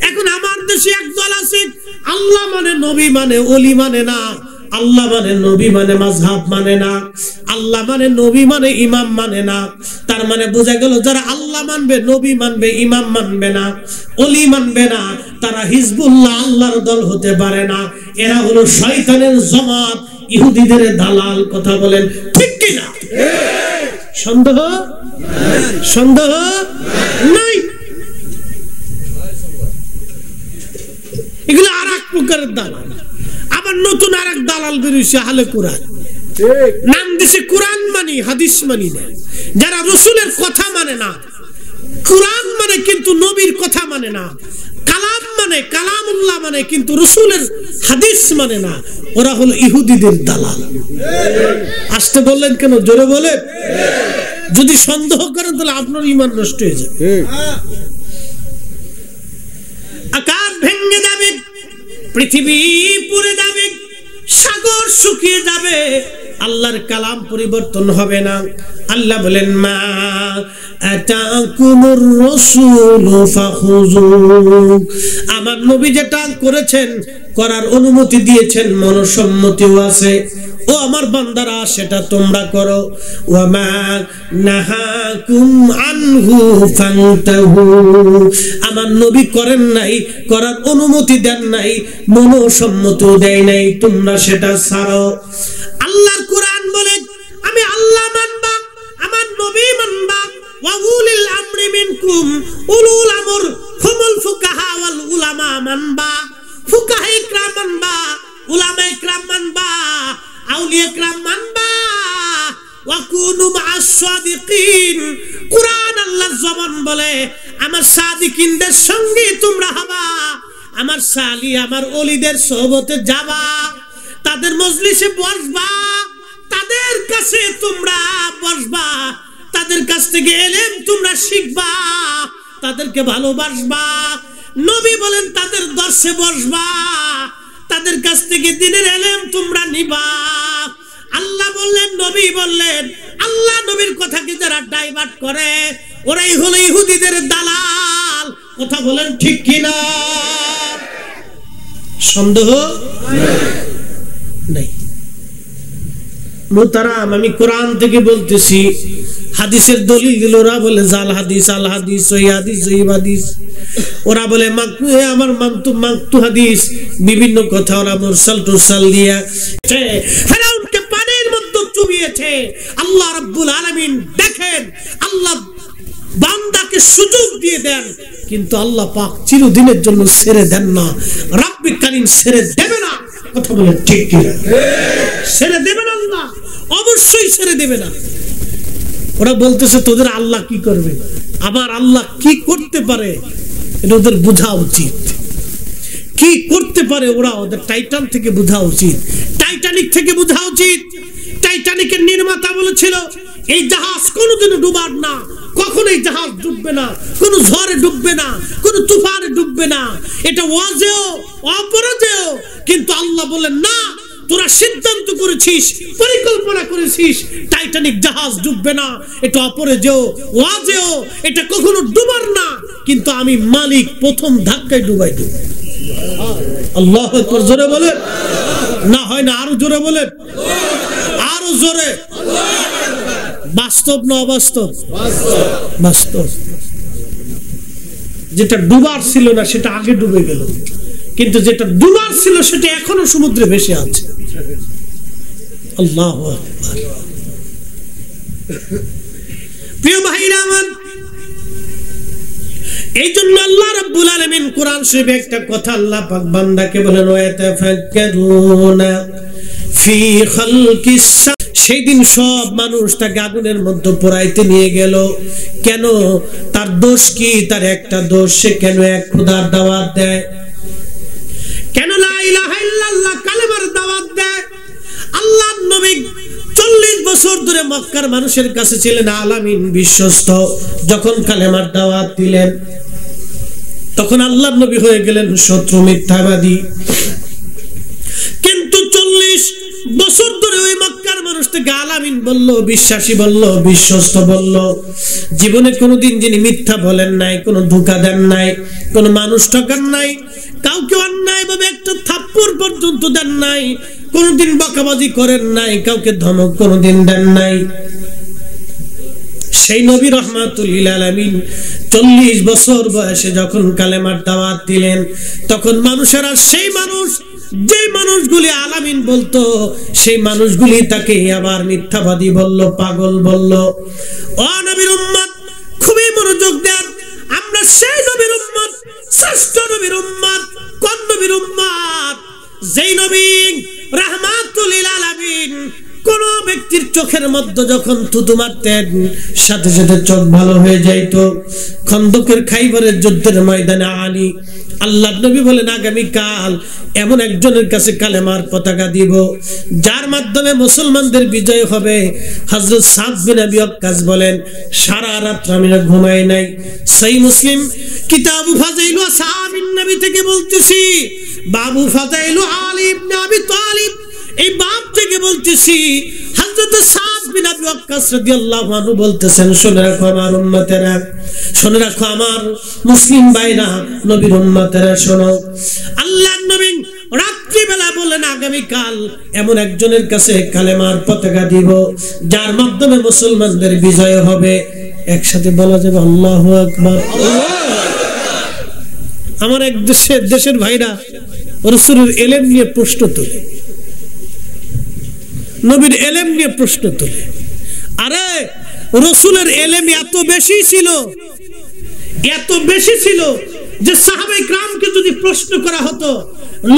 Speaker 1: এখন আমার দেশে এক দল আছে, আল্লাহ মানে নবী মানে ওলি মানে না, আল্লাহ মানে নবী মানে মাযহাব মানে না, আল্লাহ মানে নবী মানে ইমাম মানে না। তার মানে বোঝা গেল যারা আল্লাহ মানবে, নবী মানবে, ইমাম মানবে না, ওলি মানবে না, তারা হিজবুল্লাহ আল্লাহর দল হতে পারে না। এরা হলো শয়তানের জামাত, ইহুদিদের দালাল। কথা বলেন ঠিক কি না? সন্দেহ সন্দেহ নাই। এগুলো আর এক প্রকারের দালাল। আবার নতুন আর এক দালাল বেরিয়েছে, আহলে কোরআন। নাম দিছে কোরআন মানি, হাদিস মানি না। যারা রাসূলের কথা মানে না, কোরআন মানে কিন্তু নবীর কথা মানে না, কালাম মানে কালামুল্লাহ মানে কিন্তু রাসূলের হাদিস মানে না, ওরা হলো ইহুদিদের দালাল। আসতে বললেন কেন? জোরে বলে। যদি সন্দেহ করেন তাহলে আপনার ঈমান নষ্ট হয়ে যাবে। আকাশ ভেঙে যাবে, পৃথিবী পুড়ে যাবে, সাগর শুকিয়ে যাবে, আল্লাহর কালাম পরিবর্তন হবে না। আল্লাহ বলেন মা আতাকুমুর রাসূলু ফাখুযু, আমার নবী যেটা করেছেন, করার অনুমতি দিয়েছেন, মনসম্মতিও আছে, ও আমার বান্দারা সেটা তোমরা করো। ওয়া মা নাহাকুম আনহু ফান্তাহু, আমার নবী করেন নাই, করার অনুমতি দেন নাই, মনসম্মতিও দেয় নাই, তোমরা সেটা ছাড়ো। আল্লাহর কোরআন বলে আমি আল্লাহ মানবা, আমার নবী মানবা, ওয়া উলিল আমরি মিনকুম, উলুল আমর হুমুল ফুকাহা ওয়াল উলামা মানবা, ফুকাহা ইকরাম মানবা, উলামা ইকরাম মানবা, আউলিয়া ইকরাম মানবা, ওয়া কুনু মা'আস সাদিকিন। কুরআন আল্লাহর জবান বলে আমার সাদিকিনদের সঙ্গে তোমরা হবা, আমার সালি আমার ওলিদের সোহবতে যাবা, তাদের মজলিসে বসবা, তাদের কাছে তোমরা বসবা, তাদের কাছ থেকে ইলম তোমরা শিখবা, তাদেরকে ভালোবাসবা। নবী বলেন তাদের দর্শে বসবা, তাদের কাছ থেকে দ্বীনের ইলম তোমরা নিবা। আল্লাহ বললেন, নবী বললেন, আল্লাহ নবীর কথাকে যারা ডাইভার্ট করে ওরাই হলো ইহুদিদের দালাল। কথা বলেন ঠিক কিনা? সন্দেহ নাই। মুহতারাম, আমি কোরআন থেকে বলতেছি, হাদিসের দলিল দিল ওরা বলে জাল হাদিস, আল হাদিস, সহিহ হাদিস, জয়ীফ হাদিস, ওরা বলে আমার মাকতু হাদিস, বিভিন্ন কথা ওরা মুরসাল টুরসাল দিয়া ফেরাউনকে পানির মধ্যে চুবিয়েছে। আল্লাহ রাব্বুল আলামিন দেখেন, আল্লাহ বান্দাকে সুযোগ দিয়ে দেন, কিন্তু আল্লাহ পাক চিরদিনের জন্য ছেড়ে দেন না। রাব্বুল কারীম ছেড়ে দেবে না। কথা বলে ঠিক কি? ছেড়ে দেবে না, আল্লাহ অবশ্যই ছেড়ে দেবে না। ওরা বলতেছে তোদের আল্লাহ কি করবে, আবার আল্লাহ কি করতে পারে এটা ওদের বোঝা উচিত। কি করতে পারে ওরা ওদের টাইটান থেকে বোঝা উচিত, টাইটানিক থেকে বোঝা উচিত। টাইটানিকের নির্মাতা বলেছিল এই জাহাজ কোনোদিনও ডুবার না, কখনো এই জাহাজ ডুববে না, কোন ঝড়ে ডুববে না, কোন তুফানে ডুববে না, এটা অজেয় অপরাজেয়। কিন্তু আল্লাহ বলেন না, তোরা সিদ্ধান্ত করেছিস, পরিকল্পনা করেছিস টাইটানিক জাহাজ ডুববে না, এটা অপরে যেও ওয়াজেও এটা কখনো ডুবার না, কিন্তু আমি মালিক প্রথম ধাক্কায় ডুবাই দেব। আল্লাহু আকবার, জোরে বলেন না, হয় না, আরো জোরে বলেন, আরো জোরে। বাস্তব না অবাস্তব? বাস্তব। যেটা ডুবার ছিল না সেটা আগে ডুবে গেল, কিন্তু যেটা ডুবার ছিল সেটা এখনো সমুদ্রে ভেসে আছে। আল্লাহু আকবার। প্রিয় ভাইরা আমার, এই জন্য আল্লাহ রাব্বুল আলামিন কোরআন শরীফে একটা কথা আল্লাহ পাক বান্দাকে বলেন, ওয়াতাফাক্কারুনা ফি খালকিস, সেই দিন সব মানুষ তাকে আগুনের মধ্যে পোড়াইতে নিয়ে গেল। কেন? তার দোষ কি? তার একটা দোষ, সে কেন এক খোদার দাওয়াত দেয়, কেন লা ইলাহা ইল্লাল্লাহ কালেমার দাওয়াত দেয়। আল্লাহর নবী 40 বছর ধরে মক্কার মানুষের কাছে ছিলেন আলামিন, বিশ্বস্ত। যখন কালেমার দাওয়াত দিলেন তখন আল্লাহর নবী হয়ে গেলেন শত্রু, মিথ্যাবাদী। কিন্তু 40 বছর ধরে ওই মক্কার মানুষ থেকে আলামিন বলল, বিশ্বাসী বলল, বিশ্বস্ত বলল। জীবনে কোনোদিন যিনি মিথ্যা বলেন নাই, কোনো ধোঁকা দেন নাই, কোনো মানুষ ঠকান নাই, কাউকে অন্যায় ভাবে একটা থাপ্পড় পর্যন্ত দেন নাই, কোনোদিন বকাবাজি করেন নাই, কাউকে ধমক কোনোদিন দেন নাই। সেই নবী রাহমাতুল লিল আলামিন 40 বছর বয়সে যখন কালেমার দাওয়াত দিলেন, তখন মানুষেরা, সেই মানুষ যে মানুষগুলি আলামিন বলতো, সেই মানুষগুলি তাকে আবার মিথ্যাবাদী বলল, পাগল বলল। ও নবীর উম্মত, খুবই মনোযোগ দেন। আমরা সেই নবীর উম্মত, শ্রেষ্ঠ নবীর উম্মত। কোন নবীর উম্মত? যেই নবী রাহমাতুল লিল আলামিন কোন ব্যক্তির চোখের মধ্যে যখন থুতু মারতেন সাথে সাথে চোখ ভালো হয়ে যাইত। খন্দকের খাইবারের যুদ্ধের ময়দানে আলী, আল্লাহ নবী বলেন, আগামীকাল এমন একজনের কাছে কালেমার পতাকা দিব যার মাধ্যমে মুসলমানদের বিজয় হবে। হযরত সাদ বিন আবি ওয়াক্কাস বলেন, সারা রাত আমি ঘুমাই নাই। সহিহ মুসলিম কিতাবু ফাযাইলু আসহাবিন নবী থেকে বলতেছি, বাবু ফাযাইলু আলী ইবনে আবি তালিব, এই বাপ থেকে বলতেছি। হযরত সাদ বিন আবি ওয়াক্কাস রাদিয়াল্লাহু আনহু বলতেছেন, শুনে রাখো আমার উম্মতেরা, শুনে রাখো আমার মুসলিম ভাইরা, নবীর উম্মতেরা শোনো। আল্লাহর নবী রাত্রি বেলা বলেন, আগামীকাল এমন একজনের কাছে কালেমার পতাকা দিব যার মাধ্যমে মুসলমানদের বিজয় হবে। একসাথে বলা যাবে আল্লাহু আকবার। আমার এক দেশের ভাইরা রাসূলের ইলম নিয়ে প্রশ্ন তোলে, নবীর ইলম নিয়ে প্রশ্ন তোলে। আরে রাসূলের ইলম এত বেশি ছিল, এত বেশি ছিল যে সাহাবায়ে কিরামকে যদি প্রশ্ন করা হতো,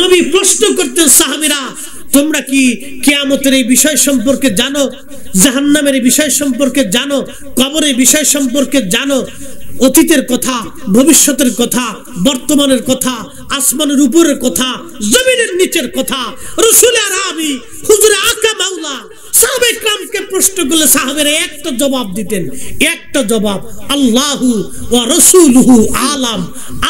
Speaker 1: নবী প্রশ্ন করতেন, সাহাবীরা তোমরা কি কিয়ামতের এই বিষয় সম্পর্কে জানো, জাহান্নামের এই বিষয় সম্পর্কে জানো, কবরের বিষয় সম্পর্কে জানো, অতীতের কথা, ভবিষ্যতের কথা, বর্তমানের কথা, আসমানের উপরের কথা, জমিনের নিচের কথা, রাসূল আরবি হুজুর আকা মাওলা সাহাবায়ে কিরামকে প্রশ্ন করলে সাহাবীরা একটা জবাব দিতেন, একটা জবাব, আল্লাহু ওয়া রাসূলুহু আলাম।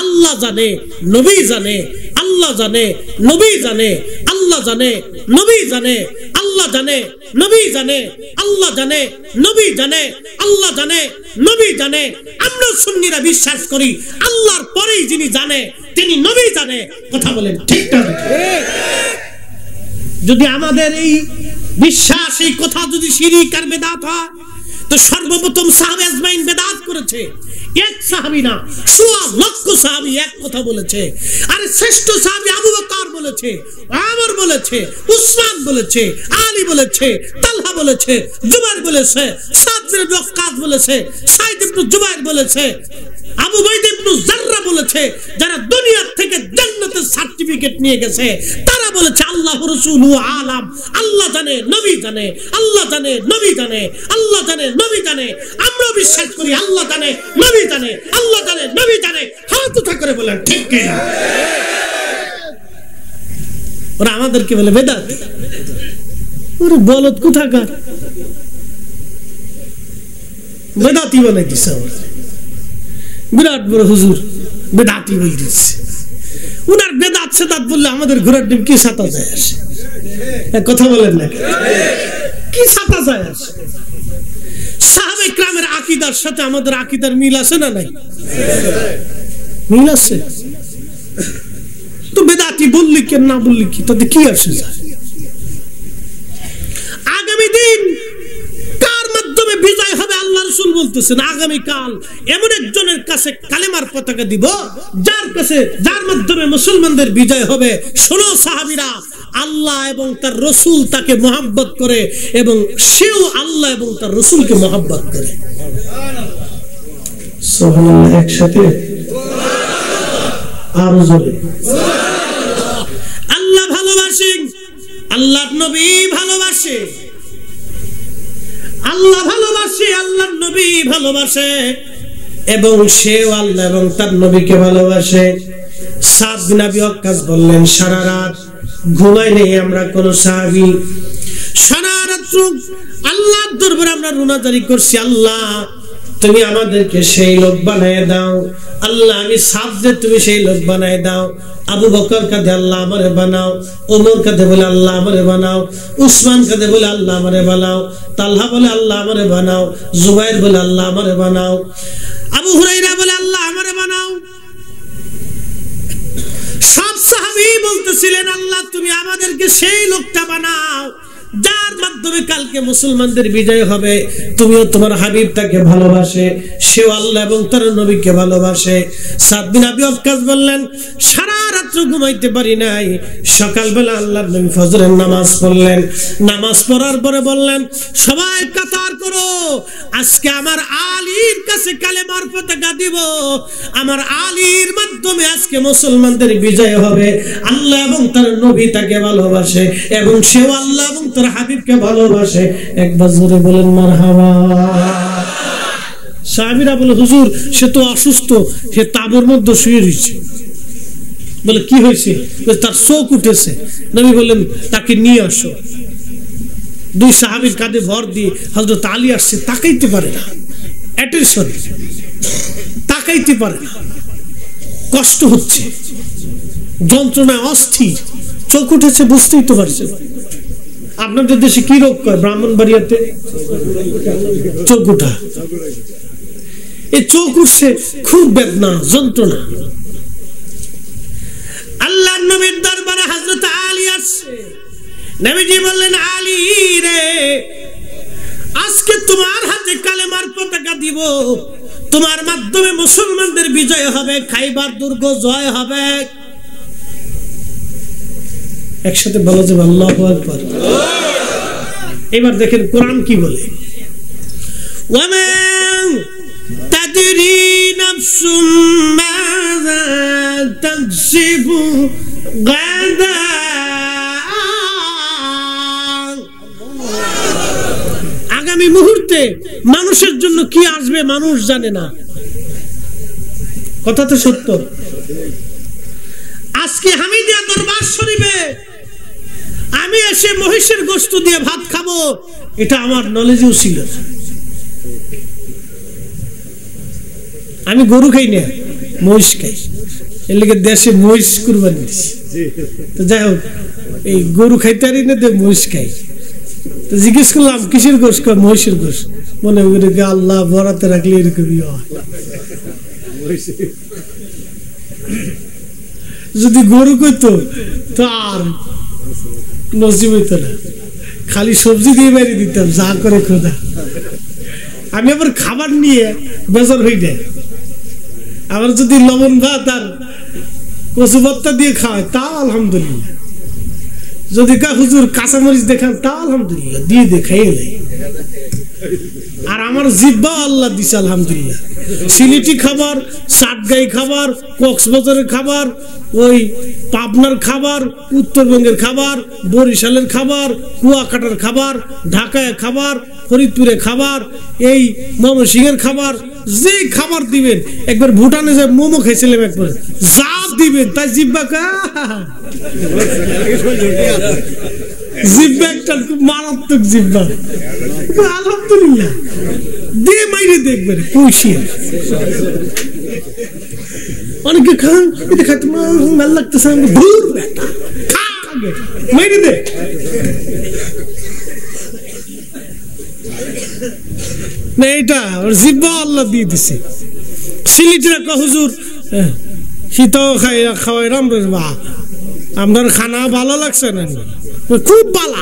Speaker 1: আল্লাহ জানে, নবী জানে, আল্লাহ জানে, নবী জানে, আল্লাহ জানে, নবী জানে, আল্লাহ জানে, নবী জানে, আল্লাহ জানে, নবী জানে, আল্লাহ জানে, নবী জানে। আমরা সুন্নিরা বিশ্বাস করি আল্লাহর পরেই যিনি জানে তিনি নবী জানে। কথা বলেন ঠিক না? যদি আমাদের এই বিশ্বাস, এই কথা যদি শিরক আর বিদআত হয়, তো সর্বপ্রথম সাহাবা আজমাইন বিদআত করেছে। এক সাহাবী না, সোয়া লক্ষ সাহাবী এক কথা বলেছে। আরে শ্রেষ্ঠ সাহাবী আবু বকর বলেছে, ওমর বলেছে, উসমান বলেছে, আলী বলেছে, তালহা বলেছে, জুবাইর বলেছে, সাদ বিন ওয়াক্কাস বলেছে, সাইদ ইবনে জুবাইর বলেছে, আবু বাইদা ইবনে জাররা বলেছে। যারা দুনিয়া থেকে জান্নাতের সার্টিফিকেট নিয়ে গেছে তারা বলেছে আল্লাহু রাসূলুহু আলাম। আল্লাহ জানে, নবী জানে, আল্লাহ জানে, নবী জানে, আল্লাহ জানে, নবী জানে। আমরা বিশ্বাস করি আল্লাহ জানে, নবী জানে, আল্লাহ জানে, নবী জানে। হাত উঠা করে বলেন ঠিক কি না? ওরা আমাদেরকে বলে বেদাত। ওরে বলদ কোথাকার, বেদাতি বলে দিছে। বিরাট বড় হুজুর বেদাতি বলে দিচ্ছে। উনার বেদাত সেদাত বললে আমাদের ঘোড়ার ডিম কি সাথে যায় আসে? কথা বলেন না, কি ছাতা যায় আসে? সাহাবে ইকরামের আকীদার সাথে আমাদের আকীদার মিল আছে না নাই? মিল আছে। তো বেদাতি বললি কেন, না বললি কি, তাতে কি আসে যায়? আগামী দিন কার মাধ্যমে বিজয় হবে আল্লাহ রাসূল বলতেছেন, আগামী কাল এমন একজনের কাছে কালেমার পতাকা দিব যার মাধ্যমে মুসলমানদের বিজয় হবে। শোনো সাহাবীরা, আল্লাহ এবং তার রাসূল তাকে মহব্বত করে এবং সেও আল্লাহ এবং তার রাসূলকে মহব্বত করে। সুবহানাল্লাহ, একসাথে আর জোরে আল্লাহ ভালোবাসে, আল্লাহর নবী ভালোবাসে, আল্লাহ ভালোবাসে, আল্লাহর নবী ভালোবাসে এবং সেও আল্লাহ এবং তার নবীকে ভালোবাসে। সাদ বিন আবি ওয়াক্কাস বললেন, সারা রাত ঘুমাই নেই আমরা কোন সাহাবী, সারা রাত আল্লাহর দরবারে আমরা রুনাজারি করছি, আল্লাহ তুমি আমাদেরকে সেই লোক বানায় দাও, আল্লাহ আমি সাবজে তুমি সেই লোক বানায় দাও। আবু বকর কাঁদে আল্লাহ আমারে বানাও, ওমর কাঁদে বলে আল্লাহ আমারে বানাও, উসমান কাঁদে বলে আল্লাহ আমারে বানাও, তালহা বলে আল্লাহ আমারে বানাও, জুবাইর বলে আল্লাহ আমারে বানাও, আবু হুরায়রা বলে আল্লাহ আমারে বানাও। সব সাহাবী বলতেছিলেন, আল্লাহ তুমি আমাদেরকে সেই লোকটা বানাও যার মাধ্যমে কালকে মুসলমানদের বিজয় হবে। তুমিও তোমার হাবিব তাকে ভালোবাসে, সেও আল্লাহ এবং তার নবীকে ভালোবাসে। সাদ বিন আবি ওয়াক্কাস বললেন, সারা রাত ঘুমাইতে পারি নাই। সকালবেলা আল্লাহর নবী ফজরের নামাজ পড়লেন, নামাজ পড়ার পরে বললেন, সবাই কাতার করো, আজকে আমার আলীর কাছে কালেমার পতাকা দিব, আমার আলীর মাধ্যমে আজকে মুসলমানদের বিজয় হবে। আল্লাহ এবং তার নবী তাকে ভালোবাসে এবং সেও আল্লাহ এবং তার হাবিবকে ভালোবাসে। একবার জোরে বলেন মারহাবা। সাহাবীরা বলে, হুজুর সে তো অসুস্থ, সে তাঁবুর মধ্যে শুয়ে রয়েছে। বলে কি হয়েছে? তার চোখ উঠেছে। নবী বললেন, তাকে নিয়ে আসো। দুই সাহাবীর কাঁধে ভর দিয়ে হযরত আলী আসছে, তাকাইতে পারে না, অ্যাটেনশন, তাকাইতে পারে না, কষ্ট হচ্ছে, যন্ত্রণায় অস্থির, চোখ উঠেছে, বুঝতেই তো পারছে। আপনাদের দেশে কি রোগ কয়? ব্রাহ্মণবাড়িয়াতে চোখ উঠা। এই চোখ উঠছে, খুব বেদনা, যন্ত্রণা। আল্লাহর নবীর দরবারে হযরত আলী আসছে। নবীজি বললেন, আলী রে, আজকে তোমার হাতে কালেমার পতাকা দিব, তোমার মাধ্যমে মুসলমানদের বিজয় হবে, খাইবার দুর্গ জয় হবে। একসাথে বলা যাবে আল্লাহু আকবার। এবার দেখেন কোরআন কি বলে, ওয়ামা তাদরি নাফসুম মাযা তাকসিবু গাদা। আগামী মুহূর্তে মানুষের জন্য কি আসবে মানুষ জানে না। কথা তো সত্য। আজকে হামিদিয়া দরবার শরীফে আমি এসে মহিষের গোশত দিয়ে ভাত খাবো, এটা আমার নলেজেও ছিল না। আমি গরু খাই না, মহিষ খাই, এর লেগে দেশে মহিষ কুরবানি দিছি। তো যাই হোক, এই গরু খাইতে পারি না, মহিষ খাই। তো জিজ্ঞেস করলাম কিসের গোশ? মহিষের গোশ। মনে করে আল্লাহ বরাতে রাখলে এরকমই হয়। যদি গরু কইতো তো আর নসিব হইতো না, খালি সবজি দিয়ে বেরিয়ে দিতাম, যা করে খোদা। আমি আবার খাবার নিয়ে বেজার হয়ে যায়। আবার যদি লবণ ভাত আর কচু ভর্তা দিয়ে খাওয়ায় তাও আলহামদুলিল্লাহ, যদি কা হুজুর কাঁচামরিচ দেখান তাও আলহামদুলিল্লাহ, দিয়ে দেখাই নাই। আর আমার জিহ্বা আল্লাহ দিছে আলহামদুলিল্লাহ। সিলেটি খাবার, চাটগাই খাবার, কক্সবাজারের খাবার, ওই পাবনার খাবার, উত্তরবঙ্গের খাবার, বরিশালের খাবার, কুয়াকাটার খাবার, ঢাকায় খাবার, ফরিদপুরে খাবার, এই ময়মনসিংহের খাবার, যে খাবার দিবেন। একবার ভুটানে যে মোমো খাইছিলাম, একবার যা দিবেন তাই জিহ্বা জিহ্বা একটা মারাত্মক জিহ্বা, আলহামদুলিল্লাহ দিয়ে মাইরে দেখবেন কুশিয়া। অনেকে খান, এটা খাইতে ভালো লাগতেছে, মেরে দে। না এটা জিব্বা আল্লাহ দিয়ে দিছে। সিলিটরা ক হুজুর শীতও খাওয়াই রাম রে বা আপনার খানা ভালো লাগছে না? খুব ভালো,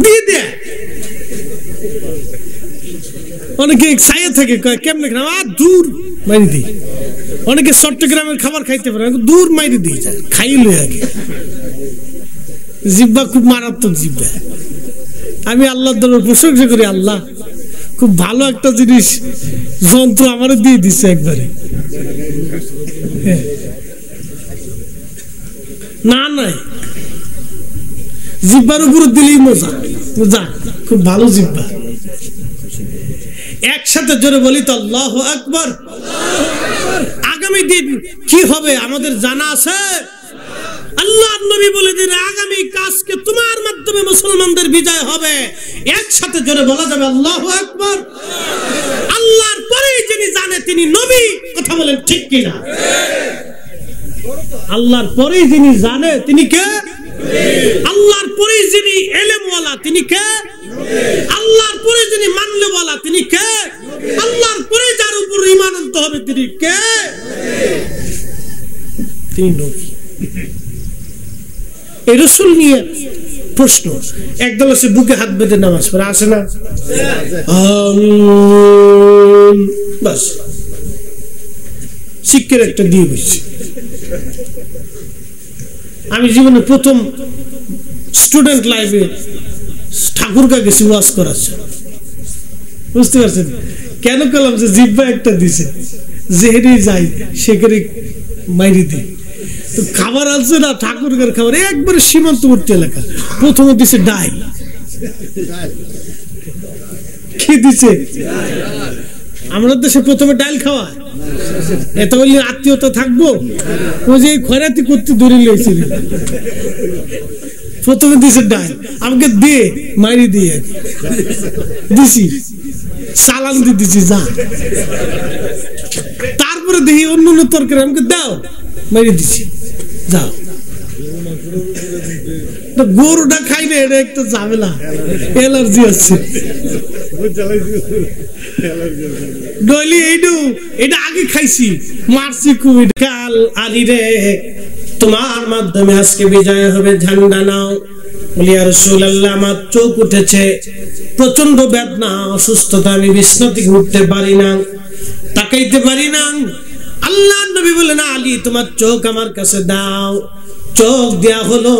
Speaker 1: দিয়ে দে। অনেকে ছায়া থেকে কয় কেমনে খানা, দূর মারি দিই। অনেকে চট্টগ্রামের খাবার খাইতে পারে, দূর মারি দিই, খাইলে আগে। জিব্বা খুব মারাত্মক জিব্বা। আমি আল্লাহর দরবারে প্রশংসা করি, আল্লাহ খুব ভালো একটা জিনিস যন্ত্র আমারে দিয়ে দিচ্ছে একবারে। না নাই জিব্বার উপর দিলেই মজা, মজা খুব ভালো জিব্বা। একসাথে জোরে বলি তো আল্লাহু আকবার। আগামী দিন কি হবে আমাদের জানা আছে? আল্লাহর নবী বলে দিন আগামী কাজকে তোমার মাধ্যমে মুসলমানদের বিজয় হবে। একসাথে জোরে বলা যাবে আল্লাহু আকবার। আল্লাহর পরেই যিনি জানে তিনি নবী, কথা বলেন ঠিক কিনা? আল্লাহর পরেই যিনি জানে তিনি কে? আল্লাহর পরেই যিনি ইলমওয়ালা তিনি কে? আল্লাহর পরে যিনি মানলেওয়ালা তিনি কে? আল্লাহর পরে যার উপর ঈমান আনতে হবে তিনি কে? তিনি নবী। এই রাসূল নিয়ে প্রশ্ন, একদল আছে বুকে হাত বেঁধে নামাজ পড়ে, আসে না? বাস শিক্ষের একটা দিয়ে বসছি। আমি জীবনে প্রথম স্টুডেন্ট লাইফে ঠাকুরকা গেছি ওয়াজ করাচ্ছে, বুঝতে পারছেন কেন করলাম? যে জিব্বা একটা দিছে, যেহেরি যাই সেখানে মাইরি দিই। তো খাবার আছে না ঠাকুরকার খাবার, একবারে সীমান্তবর্তী এলাকা। প্রথমে দিছে ডাল, কি দিছে? আমরা দেশে প্রথমে ডাল খাওয়া, এত বললে আত্মীয়তা থাকবো। ওই যে খয়রাতি করতে দৌড়ে লেগেছিল, প্রথমে দিছে ডাল, আমাকে দিয়ে মাইরি দিয়ে দিছি, চালান দিয়ে দিছি যা। তারপরে দেখি অন্য অন্য তরকারি, আমাকে দাও, মাইরি দিছি যাও। গরুটা খাইলে এটা একটা ঝামেলা, অ্যালার্জি আছে। এটা আগে খাইছি, মারছি খুব। কাল আলী রে তোমার মাধ্যমে আজকে বিজয় হবে, ঝান্ডা নাও। বলি ইয়া রাসূলুল্লাহ আমার চোখ উঠেছে, প্রচন্ড বেদনা, অসুস্থতা, আমি বিছানা থেকে উঠতে পারি না, তাকাইতে পারি না। আল্লাহর নবী বলেন আলী তোমার চোখ আমার কাছে দাও। চোখ দেয়া হলো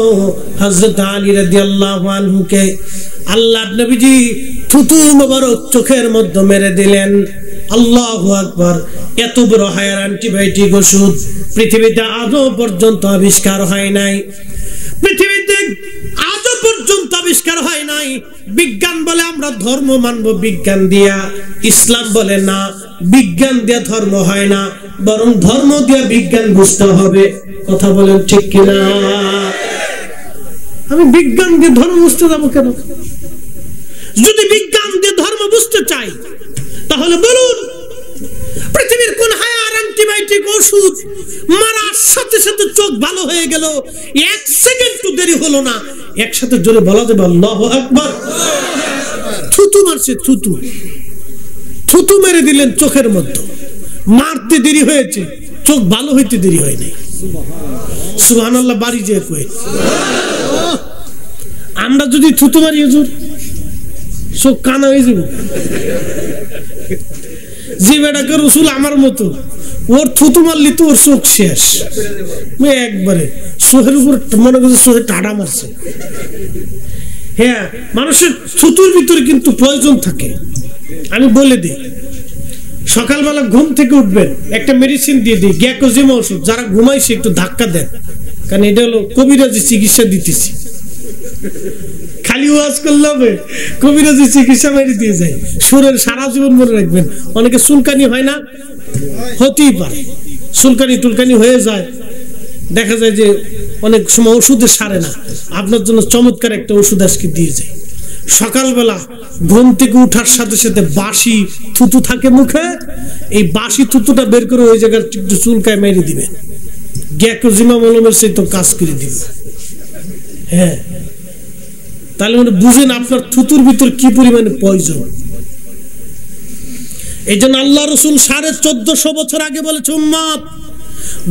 Speaker 1: হযরত আলী রাদিয়াল্লাহু আনহুকে। আল্লাহর নবীজি থুতু মোবারক চোখের মধ্যে মেরে দিলেন। আল্লাহু আকবার। এত বড় হায়ার অ্যান্টিবায়োটিক ওষুধ পৃথিবীতে আজও পর্যন্ত আবিষ্কার হয় নাই, পৃথিবীতে আজও পর্যন্ত আবিষ্কার হয় নাই। বিজ্ঞান বলে আমরা ধর্ম মানব বিজ্ঞান দিয়া, ইসলাম বলে না বিজ্ঞান দিয়া ধর্ম হয় না, বরং ধর্ম দিয়া বিজ্ঞান বুঝতে হবে। কথা বলেন ঠিক কিনা? আমি বিজ্ঞান দিয়ে ধর্ম বুঝতে যাবো কেন? যদি বিজ্ঞান দিয়ে ধর্ম বুঝতে চাই তাহলে বলুন পৃথিবীর কোন হায়ার অ্যান্টিবায়োটিক ওষুধ মারার সাথে সাথে চোখ ভালো হয়ে গেল, এক সেকেন্ড তো দেরি হলো না। একসাথে জোরে বলা যাবে আল্লাহু আকবার। থুতু মারছে, থুতু থুতু মেরে দিলেন চোখের মধ্যে, মারতে দেরি হয়েছে, চোখ ভালো হইতে দেরি হয় নাই। সুবহানাল্লাহ। বাড়ি যে কই আমরা যদি থুতু মারি হুজুর চোখ কানা হয়ে যাব। যে বেটাকে রসুল আমার মতো, ওর থুতু মারলি তো ওর চোখ শেষ, একবারে চোখের উপর মনে করছে চোখে টাটা মারছে। হ্যাঁ, মানুষের থুতুর ভিতরে কিন্তু প্রয়োজন থাকে। আমি বলে দিই, সকালবেলা ঘুম থেকে উঠবেন, একটা মেডিসিন দিয়ে দিই, গ্যাকোজিমা ওষুধ। যারা ঘুমাইছে একটু ধাক্কা দেন, কারণ এটা হলো কবিরাজি চিকিৎসা দিতেছি। খালি ওয়াজ করলে হবে, কবিরাজি চিকিৎসা মেরে দিয়ে যায়, সুরের সারা জীবন মনে রাখবেন। অনেকে চুলকানি হয় না, হতেই পারে, চুলকানি টুলকানি হয়ে যায়, দেখা যায় যে অনেক সময় ওষুধে সারে না। আপনার জন্য চমৎকার একটা ওষুধ আজকে দিয়ে যায়। সকালবেলা ঘুম থেকে উঠার সাথে সাথে বাসি থুতু থাকে মুখে, এই বাসি থুতুটা বের করে ওই জায়গায় একটু চুলকায় মেরে দিবে, গ্যাকোজিমা মলমের সেই তো কাজ করে দিবে। হ্যাঁ, তাহলে বুঝেন আপনার থুতুর ভিতর কি পরিমাণে পয়জন। এই জন্য আল্লাহ রসুল 1450 বছর আগে বলেছে, উম্মত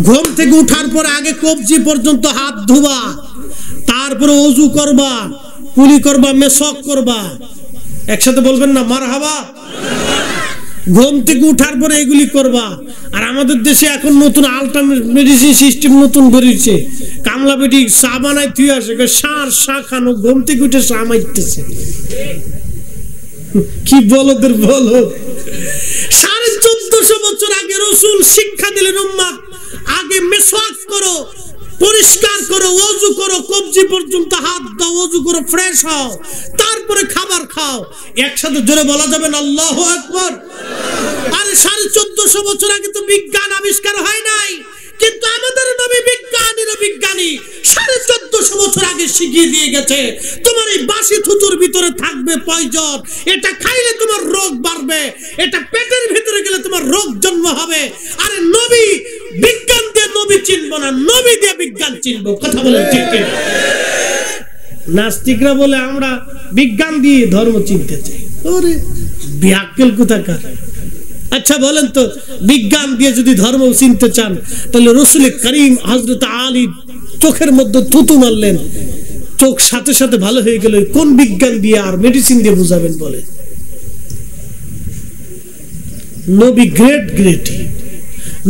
Speaker 1: ঘুম থেকে উঠার পর আগে কবজি পর্যন্ত হাত ধোবা, তারপরে ওযু করবা, কুলি করবা, মেশক করবা। একসাথে বলবেন না মারহাবা। ঘুম থেকে উঠার পরে এগুলি করবা। আর আমাদের দেশে এখন নতুন আল্টারনেট মেডিসিন সিস্টেম নতুন বেরিয়েছে, কামলা বেটি চা বানায় তুই আসে সার শা খানো, ঘুম থেকে উঠে চা মাইতেছে। কি বলদের বলো। 1450 বছর আগে রসুল শিক্ষা দিলেন, উম্মত আগে মেশওয়াক করো, পরিষ্কার করো, ওযু করো, কবজি পর্যন্ত হাত দাও, ওযু করো, ফ্রেশ হও, তারপরে খাবার খাও। একসাথে জোরে বলা যাবে না আল্লাহু আকবার। আরে 1450 বছর আগে তো বিজ্ঞান আবিষ্কার হয় নাই, কিন্তু আমাদের নবী বিজ্ঞানী 1450 বছর আগে শিখিয়ে দিয়ে গেছে, তোমার এই বাসি থুতুর ভিতরে থাকবে পয়জন, এটা খাইলে তোমার রোগ বাড়বে, এটা পেটের ভিতরে গেলে তোমার রোগ জন্ম হবে। আরে নবী বিজ্ঞান দিয়ে নবী চিনবো না, নবী দিয়ে বিজ্ঞান চিনবো। কথা বলেন ঠিক কিনা? নাস্তিকরা বলে আমরা বিজ্ঞান দিয়ে ধর্ম চিনতে চাই। ওরে বিআক্কেল কোথাকার। আচ্ছা বলেন তো, বিজ্ঞান দিয়ে যদি ধর্ম চিনতে চান, তাহলে রাসূল করিম হযরত আলী চোখের মধ্যে থুতু মারলেন, চোখ সাথে সাথে ভালো হয়ে গেল। কোন বিজ্ঞান দিয়ে আর মেডিসিন দিয়ে বুঝাবেন বলে? নবী গ্রেট,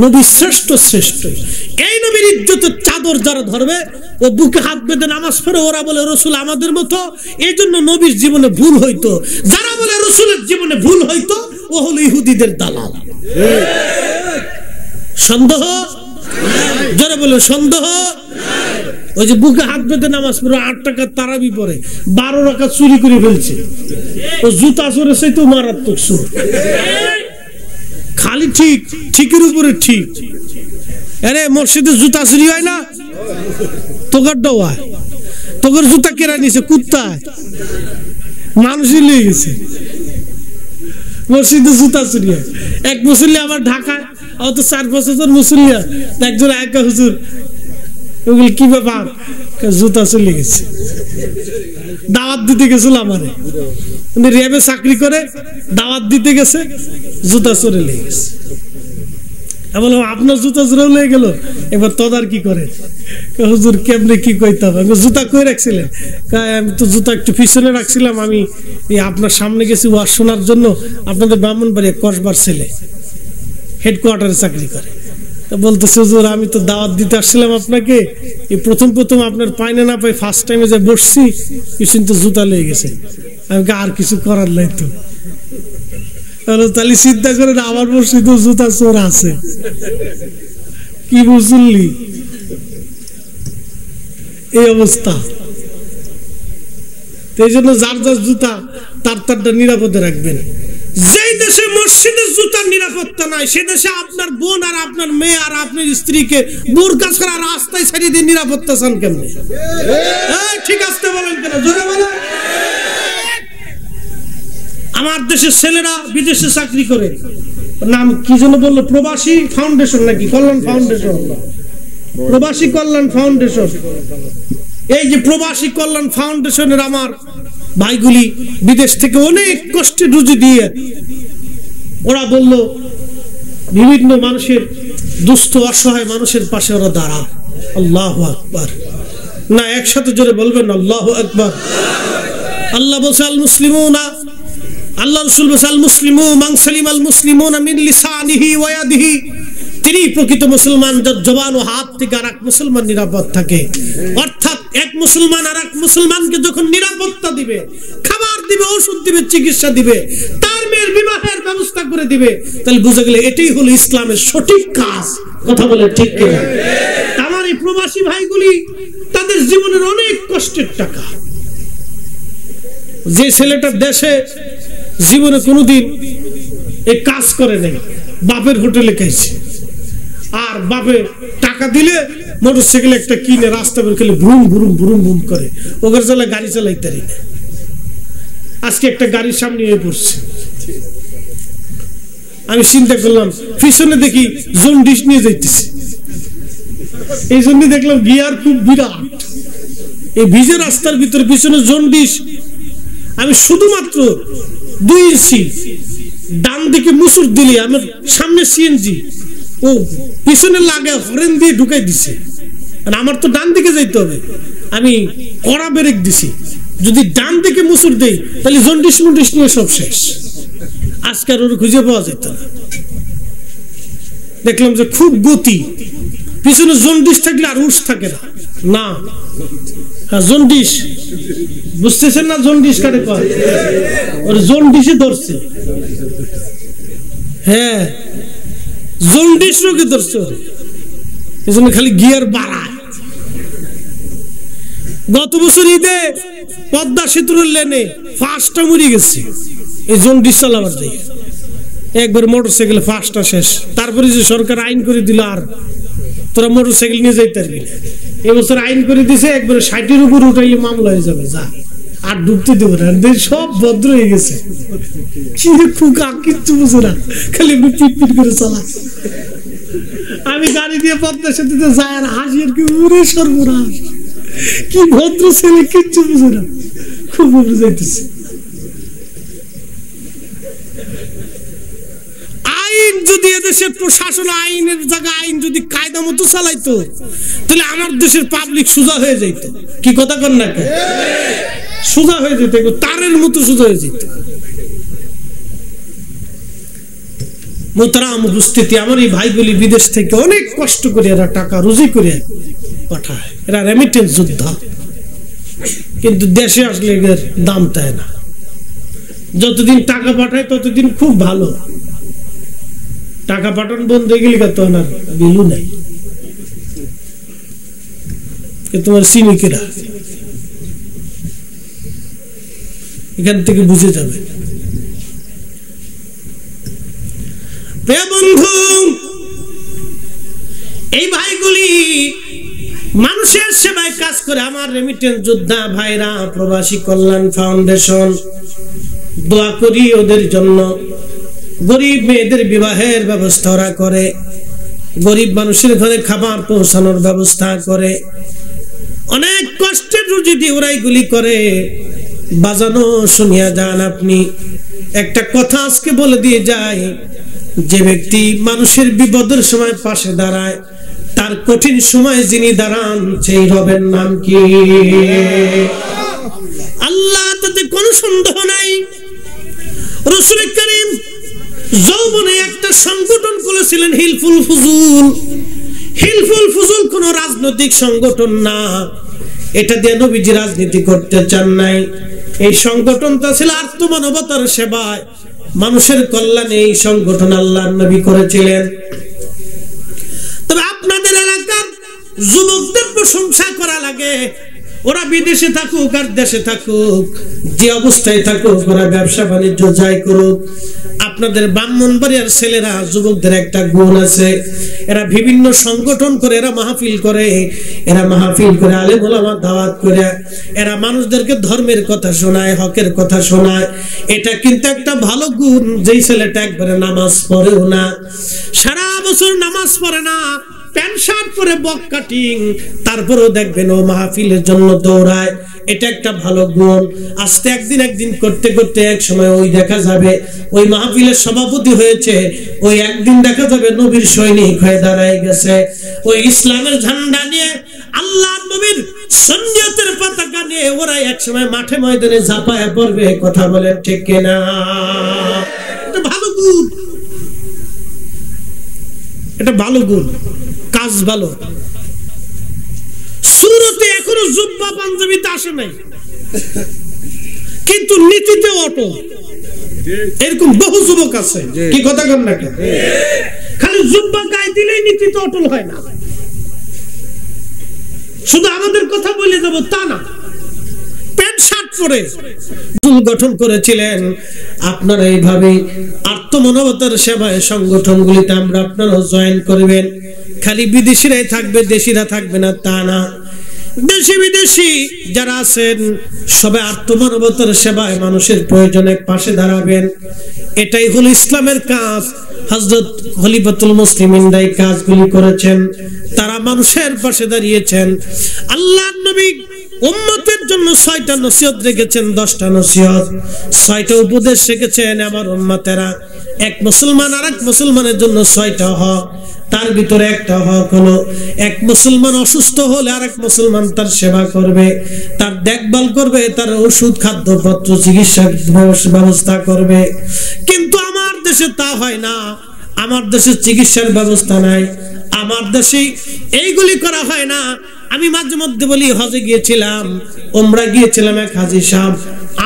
Speaker 1: নবী শ্রেষ্ঠ। এই নবীর ইজ্জতের চাদর যারা ধরবে, ও বুকে হাত বেঁধে নামাজ পড়ে, ওরা বলে রাসূল আমাদের মতো। এই জন্য নবীর জীবনে ভুল হইতো। যারা বলে রাসূলের জীবনে ভুল হইতো, ও হলো ইহুদিদের দালাল। সন্দেহ? যারা বলে সন্দেহ। ওই যে বুকে হাত বেঁধে নামাজ পড়ে, 8 টাকার তারাবি পড়ে, 12 রাকাত চুরি করে ফেলছে, ও জুতা চোরে সেই তো মারাত্মক চোর। খালি ঠিকের উপরে ঠিক। আরে মসজিদে জুতা চুরি হয় না? তোকার হয়। তোকার জুতা কেরা নিছে? কুত্তায় মানুষই লিয়ে গেছে। মসজিদে জুতা চুরি হয়। এক মুসল্লি আবার ঢাকায়, অত 4-5 হাজার মুসল্লি, একজন একা হুজুর, ওগুলো কি ব্যাপার? জুতা চলে গেছে। দাওয়াত দিতে গেছিল আমারে, উনি র্যাবে চাকরি করে, দাওয়াত দিতে গেছে, জুতা চোরে লেগে গেছে। বললাম আপনার জুতা চোরেও লেগে গেল, এবার তদার কি করে? হুজুর কেমনে কি কইতে হবে? জুতা কই রাখছিলেন? আমি তো জুতা একটু পিছনে রাখছিলাম, আমি আপনার সামনে গেছি ওয়াজ শোনার জন্য। আপনাদের ব্রাহ্মণবাড়িয়া কসবার ছেলে, হেডকোয়ার্টারে চাকরি করে। বলতেছে হুজুর আমি তো দাওয়াত দিতে আসছিলাম আপনাকে, এই প্রথম আপনার পাইনে না পাই ফার্স্ট টাইমে যে বসছি, পিছন তো জুতা লেগে গেছে। আমি আর কিছু করার নাই তো। তাহলে চিন্তা করে আমার মসজিদে জুতা চোর আছে, কি বুঝলি? এই অবস্থা। এই জন্য যার যার জুতা তারটা নিরাপদে রাখবেন। যেই দেশে মসজিদের জুতার নিরাপত্তা নাই, সে দেশে আপনার বোন আর আপনার মেয়ে আর আপনার স্ত্রীকে বোরকা ছাড়া রাস্তায় ছেড়ে দিয়ে নিরাপত্তা চান কেমনে? ঠিক আসতে বলেন কেন? জোরে বলেন। আমার দেশের ছেলেরা বিদেশে চাকরি করে, নাম কি যেন বললো, প্রবাসী ফাউন্ডেশন নাকি কল্যাণ ফাউন্ডেশন, প্রবাসী কল্যাণ ফাউন্ডেশন। এই যে প্রবাসী কল্যাণ ফাউন্ডেশনের আমার ভাইগুলি বিদেশ থেকে অনেক কষ্টে রুজি দিয়ে, ওরা বলল বিভিন্ন মানুষের, দুস্থ অসহায় মানুষের পাশে ওরা দাঁড়া। আল্লাহু আকবার। না একসাথে জোরে বলবেন আল্লাহু আকবার। আল্লাহ বলছে আল মুসলিমুনা, আল্লাহ রাসূল বলছে আল মুসলিমু মান সালিমাল মুসলিমুনা মিন লিসানিহি ওয়া ইয়াদিহি। তিনি প্রকৃত মুসলমান, যার জবান ও হাত থেকে আরেক মুসলমান নিরাপদ থাকে। অর্থাৎ এক মুসলমান আরেক মুসলমানকে যখন নিরাপত্তা দিবে, খাবার দিবে, ওষুধ দিবে, চিকিৎসা দিবে, তার মেয়ের বিবাহের ব্যবস্থা করে দিবে, তাহলে বুঝা গেলে এটাই হলো ইসলামের সঠিক কাজ। কথা বলে ঠিক কিনা? আমার এই প্রবাসী ভাইগুলি তাদের জীবনের অনেক কষ্টের টাকা, যে ছেলেটা দেশে জীবনে কোনোদিন এই কাজ করে নাই, বাপের হোটেলে খাইছে, আর বাপে টাকা দিলে মোটরসাইকেল একটা কিনে রাস্তা বের খেলে ভ্রুম ভ্রুম ভ্রুম ভ্রুম করে, ওদের জ্বালা গাড়ি চালাইতে পারি না। আজকে একটা গাড়ির সামনে এসে পড়ছে, আমি চিন্তা করলাম, পিছনে দেখি জন্ডিস নিয়ে যাইতেছে, এই জন্য দেখলাম গিয়ার খুব বিরাট, এই ভিজে রাস্তার ভিতরে পিছনে জন্ডিস, আমি শুধুমাত্র 2 ইঞ্চি ডান দিকে মুসুর দিলে আমার সামনে সিএনজি ও পিছনে লাগে হরেন দিয়ে ঢুকাই দিছে, আর আমার তো ডান দিকে যাইতে হবে, আমি কড়া ব্রেক দিছি, যদি ডান দিকে মুসুর দেই তাহলে জন্ডিস মুন্ডিস নিয়ে সব শেষ, আজকে আর ওর খুঁজে পাওয়া যেত না। দেখলাম যে খুব গতি, পিছনে জন্ডিস থাকলে আর হুঁশ থাকে না। না হ্যাঁ জন্ডিস, বুঝতেছেন না জন্ডিস কারে কয়? ওর জন্ডিসে ধরছে, হ্যাঁ জন্ডিস রোগে ধরছে, এই জন্য খালি গিয়ার বাড়ায়। গত বছর ঈদে পদ্মা সেতুর লেনে 5টা মরে গেছে এই জন্ডিস চালাবার দিয়ে, একবার মোটরসাইকেল 5টা শেষ। তারপরে যে সরকার আইন করে দিল আর তোরা মোটরসাইকেল নিয়ে যাইতে পারবি না, এবছর আইন করে দিছে একবারে 60-এর উপর উঠাইলে মামলা হয়ে যাবে, যা আর ঢুকতে দেবো না, সব ভদ্র হয়ে গেছে। কি খুকা কিচ্ছু বুঝে না, খালি একটু পিটপিট করে চালা। আমি গাড়ি দিয়ে পদ্মা সেতুতে যাই আর হাসি আর কি, উড়ে সর্বনাশ, কি ভদ্র ছেলে, কিচ্ছু বুঝে না, খুব উপরে যাইতেছে। আইন যদি এদেশের প্রশাসন আইনের জায়গায় আইন যদি কায়দা মতো চালাইতো তাহলে আমার দেশের পাবলিক সোজা হয়ে যেত। কি কথা কর না, সোজা হয়ে যেত, তারের মতো সোজা হয়ে যেত। মোহতারাম উপস্থিতি, আমার এই ভাইগুলি বিদেশ থেকে অনেক কষ্ট করে এরা টাকা রুজি করে পাঠায়, এরা রেমিটেন্স যোদ্ধা, কিন্তু দেশে আসলে এর দাম তাই না। যতদিন টাকা পাঠায় ততদিন খুব ভালো, টাকা পাঠান বন্ধ হয়ে গেলে তখন আর বিলু নাই। তোমার সিনিকেরা এখান থেকে বুঝে যাবে। বন্ধু, এই ভাইগুলি মানুষের সেবায় কাজ করে, আমার রেমিটেন্স যোদ্ধা ভাইরা, প্রবাসী কল্যাণ ফাউন্ডেশন, দোয়া করি ওদের জন্য। গরিব মেয়েদের বিবাহের ব্যবস্থা ওরা করে, গরিব মানুষের ঘরে খাবার পৌঁছানোর ব্যবস্থা করে, অনেক কষ্টের রুজি দিয়ে ওরা এগুলি করে। বাজানো শুনিয়া যান আপনি। একটা কথা আজকে বলে দিয়ে যায়, যে ব্যক্তি মানুষের বিপদের সময় পাশে দাঁড়ায়, তার কঠিন সময় যিনি দাঁড়ান সেই রবের নাম কি? আল্লাহ, তাতে কোনো সন্দেহ নাই। রাসূল করিম যৌবনে একটা সংগঠন করেছিলেন, হিলফুল ফুজুল। হিলফুল ফুজুল কোন রাজনৈতিক সংগঠন না, এটা দিয়ে নবীজি রাজনীতি করতে চান নাই। এই সংগঠনটা ছিল আত্মমানবতার সেবায়, মানুষের কল্যাণে এই সংগঠন আল্লাহর নবী করেছিলেন। তবে আপনাদের এলাকার যুবকদের প্রশংসা করা লাগে, ওরা বিদেশে থাকুক আর দেশে থাকুক, যে অবস্থায় থাকুক, ওরা ব্যবসা বাণিজ্য যাই করুক, আপনাদের ব্রাহ্মণবাড়িয়ার ছেলেরা যুবকদের একটা গুণ আছে, এরা বিভিন্ন সংগঠন করে, এরা মাহফিল করে, আলেম ওলামা দাওয়াত করে, এরা মানুষদেরকে ধর্মের কথা শোনায়, হকের কথা শোনায়। এটা কিন্তু একটা ভালো গুণ। যেই ছেলেটা একবারে নামাজ পড়েও না, সারা বছর নামাজ পড়ে না, প্যান্ট শার্ট পরে বক কাটিং, তারপরেও দেখবেন ও মাহফিলের জন্য দৌড়ায়, এটা একটা ভালো গুণ। আস্তে একদিন করতে করতে এক সময় ওই দেখা যাবে ওই মাহফিলের সভাপতি হয়েছে, ওই একদিন দেখা যাবে নবীর সৈনিক হয়ে দাঁড়ায় গেছে, ওই ইসলামের ঝান্ডা নিয়ে, আল্লাহর নবীর সুন্নিয়তের পতাকা নিয়ে ওরা এক সময় মাঠে ময়দানে ঝাঁপায়া পড়বে। কথা বলেন ঠিক কিনা? এটা ভালো গুণ, এটা ভালো গুণ, কাজ ভালো। সুরতে এখনো জুব্বা পাঞ্জাবিতে আসে নাই, কিন্তু নীতিতে অটল। এরকম বহু যুবক আছে। কি কথা কন না? খালি জুব্বা গায়ে দিলেই নীতিতে অটল হয় না। শুধু আমাদের কথা বলে যাব তা না, প্যান্ট শার্ট পরে গঠন করেছিলেন। আপনারা এইভাবে আত্মমানবতার সেবায় সংগঠনগুলিতে আপনারাও জয়েন করবেন। খালি বিদেশিরাই থাকবে, দেশিরা থাকবে না তা না। দেশি বিদেশি যারা আছেন সবাই আত্মমানবতার সেবায় মানুষের প্রয়োজনে পাশে দাঁড়াবেন। এটাই হলো ইসলামের কাজ। হযরত খলিফাতুল মুসলিমিন এই কাজগুলি করেছেন, তারা মানুষের পাশে দাঁড়িয়েছেন। আল্লাহর নবী উম্মতের জন্য 6টা নসিহত রেখেছেন, 10টা নসিহত, 6টা উপদেশ রেখেছেন আমার উম্মতেরা। এক মুসলমান আরেক মুসলমানের জন্য 6টা হক, তার ভিতরে একটা হক হলো এক মুসলমান অসুস্থ হলে আরেক মুসলমান তার সেবা করবে, তার দেখভাল করবে, তার ওষুধ খাদ্যপত্র চিকিৎসা ব্যবস্থা করবে। কিন্তু আমার দেশে তা হয় না, আমার দেশে চিকিৎসার ব্যবস্থা নাই, আমার দেশে এইগুলি করা হয় না। আমি মাঝে মধ্যে বলি, হজে গিয়েছিলাম, উমরা গিয়েছিলাম, এক হাজী সাহেব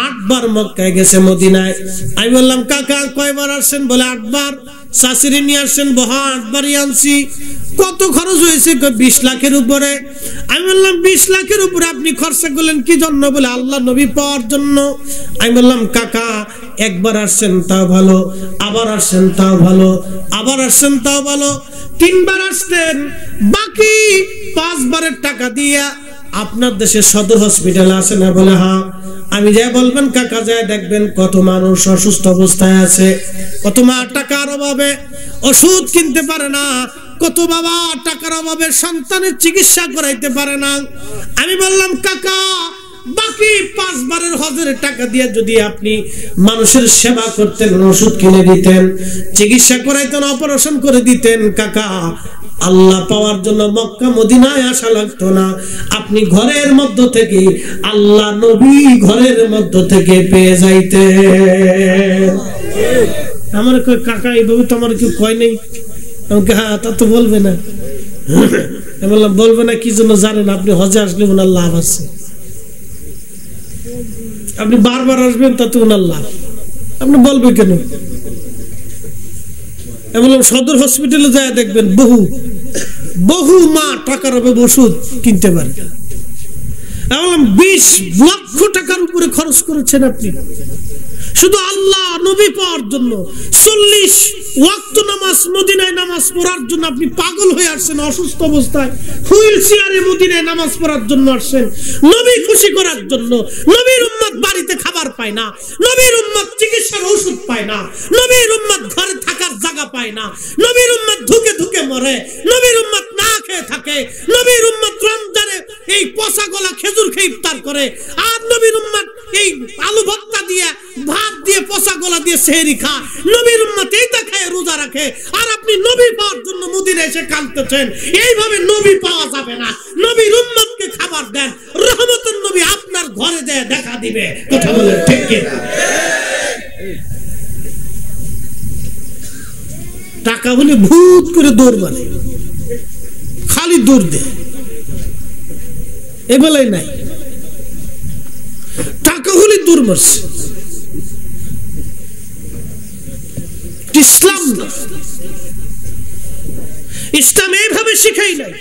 Speaker 1: 8 বার মক্কায় গেছে, মদিনায়। আমি বললাম, কাকা কয়বার আসছেন? বলে 8 বার। শাশুড়ি নিয়ে আসছেন? 8 বারই আনছি। কত খরচ হয়েছে? 20 লাখের উপরে। আমি বললাম, 20 লাখের উপরে আপনি খরচা করলেন কি জন্য? বলে আল্লাহ নবী পাওয়ার জন্য। আমি বললাম, কাকা একবার আসছেন তাও ভালো, আবার আসছেন তাও ভালো, আবার আসছেন তাও ভালো, 3 বার আসতেন, বাকি 5 বারের টাকা দিয়া আপনার দেশে সদর হসপিটাল আছে না? বলে হ্যাঁ। আমি যাই বলবেন, কাকা যায় দেখবেন কত মানুষ অসুস্থ অবস্থায় আছে, কত মা টাকার অভাবে ওষুধ কিনতে পারে না, কত বাবা টাকার অভাবে সন্তানের চিকিৎসা করাইতে পারে না। আমি বললাম, কাকা বাকি 5 বারের হজের টাকা দিয়ে যদি আপনি মানুষের সেবা করতেন, ওষুধ কিনে দিতেন, চিকিৎসা করাইতেন, অপারেশন করে দিতেন, কাকা আল্লাহ পাওয়ার জন্য মক্কা মদিনায় আসা লাগতো না। আপনি ঘরের মধ্য থেকে আল্লাহ নবী ঘরের মধ্য থেকে পেয়ে যাইতেন। আমার কই, কাকা এইভাবে তো আমার কেউ কয় নেই। আমাকে হ্যাঁ, তা তো বলবে না। আমি বললাম, বলবে না কি জন্য জানেন? আপনি হজে আসলে ওনার লাভ আছে, আপনি বারবার আসবেন তাতে ওনার লাভ, আপনি বলবে কেন? আমি বললাম, সদর হসপিটালে যায় দেখবেন বহু বহু মা টাকার অভাবে ওষুধ কিনতে পারে। আমি বললাম, 20 লক্ষ টাকার উপরে খরচ করেছেন আপনি শুধু আল্লাহ নবী পাওয়ার জন্য। 40 ওয়াক্ত নামাজ মদিনায় নামাজ পড়ার জন্য আপনি পাগল হয়ে আসছেন, অসুস্থ অবস্থায় হুইল চেয়ারে মদিনায় নামাজ পড়ার জন্য আসছেন, নবী খুশি করার জন্য। নবীর উম্মত বাড়িতে খাবার পায় না, নবীর উম্মত চিকিৎসার ওষুধ পায় না, নবীর উম্মত ঘরে থাকার জায়গা পায় না, নবীর উম্মত ধুকে ধুকে মরে, নবীর উম্মত না খেয়ে থাকে, নবীর উম্মত রমজানে এই পচা গলা খেজুর খেয়ে ইফতার করে, আর নবীর উম্মত এই আলু ভর্তা দিয়ে ভাত দিয়ে পচা গলা দিয়ে সেহরি খায়। নবীর উম্মত এইটা খায় রোজা রাখে, আর আপনি নবী পাওয়ার জন্য মদিনায় এসে কাঁদতেছেন। এইভাবে নবী পাওয়া যাবে না। নবীর উম্মতকে খাবার দেন, রহমতের নবী আপনার ঘরে দেয় দেখা দিবে। কথা বলেন ঠিক কিনা? টাকা হলে ভূত করে দৌড় মারে, খালি দৌড় দেয়, এ বেলায় নাই। টাকা হলে দৌড় মারছে। ইসলাম না, ইসলাম এইভাবে শিখাই নাই।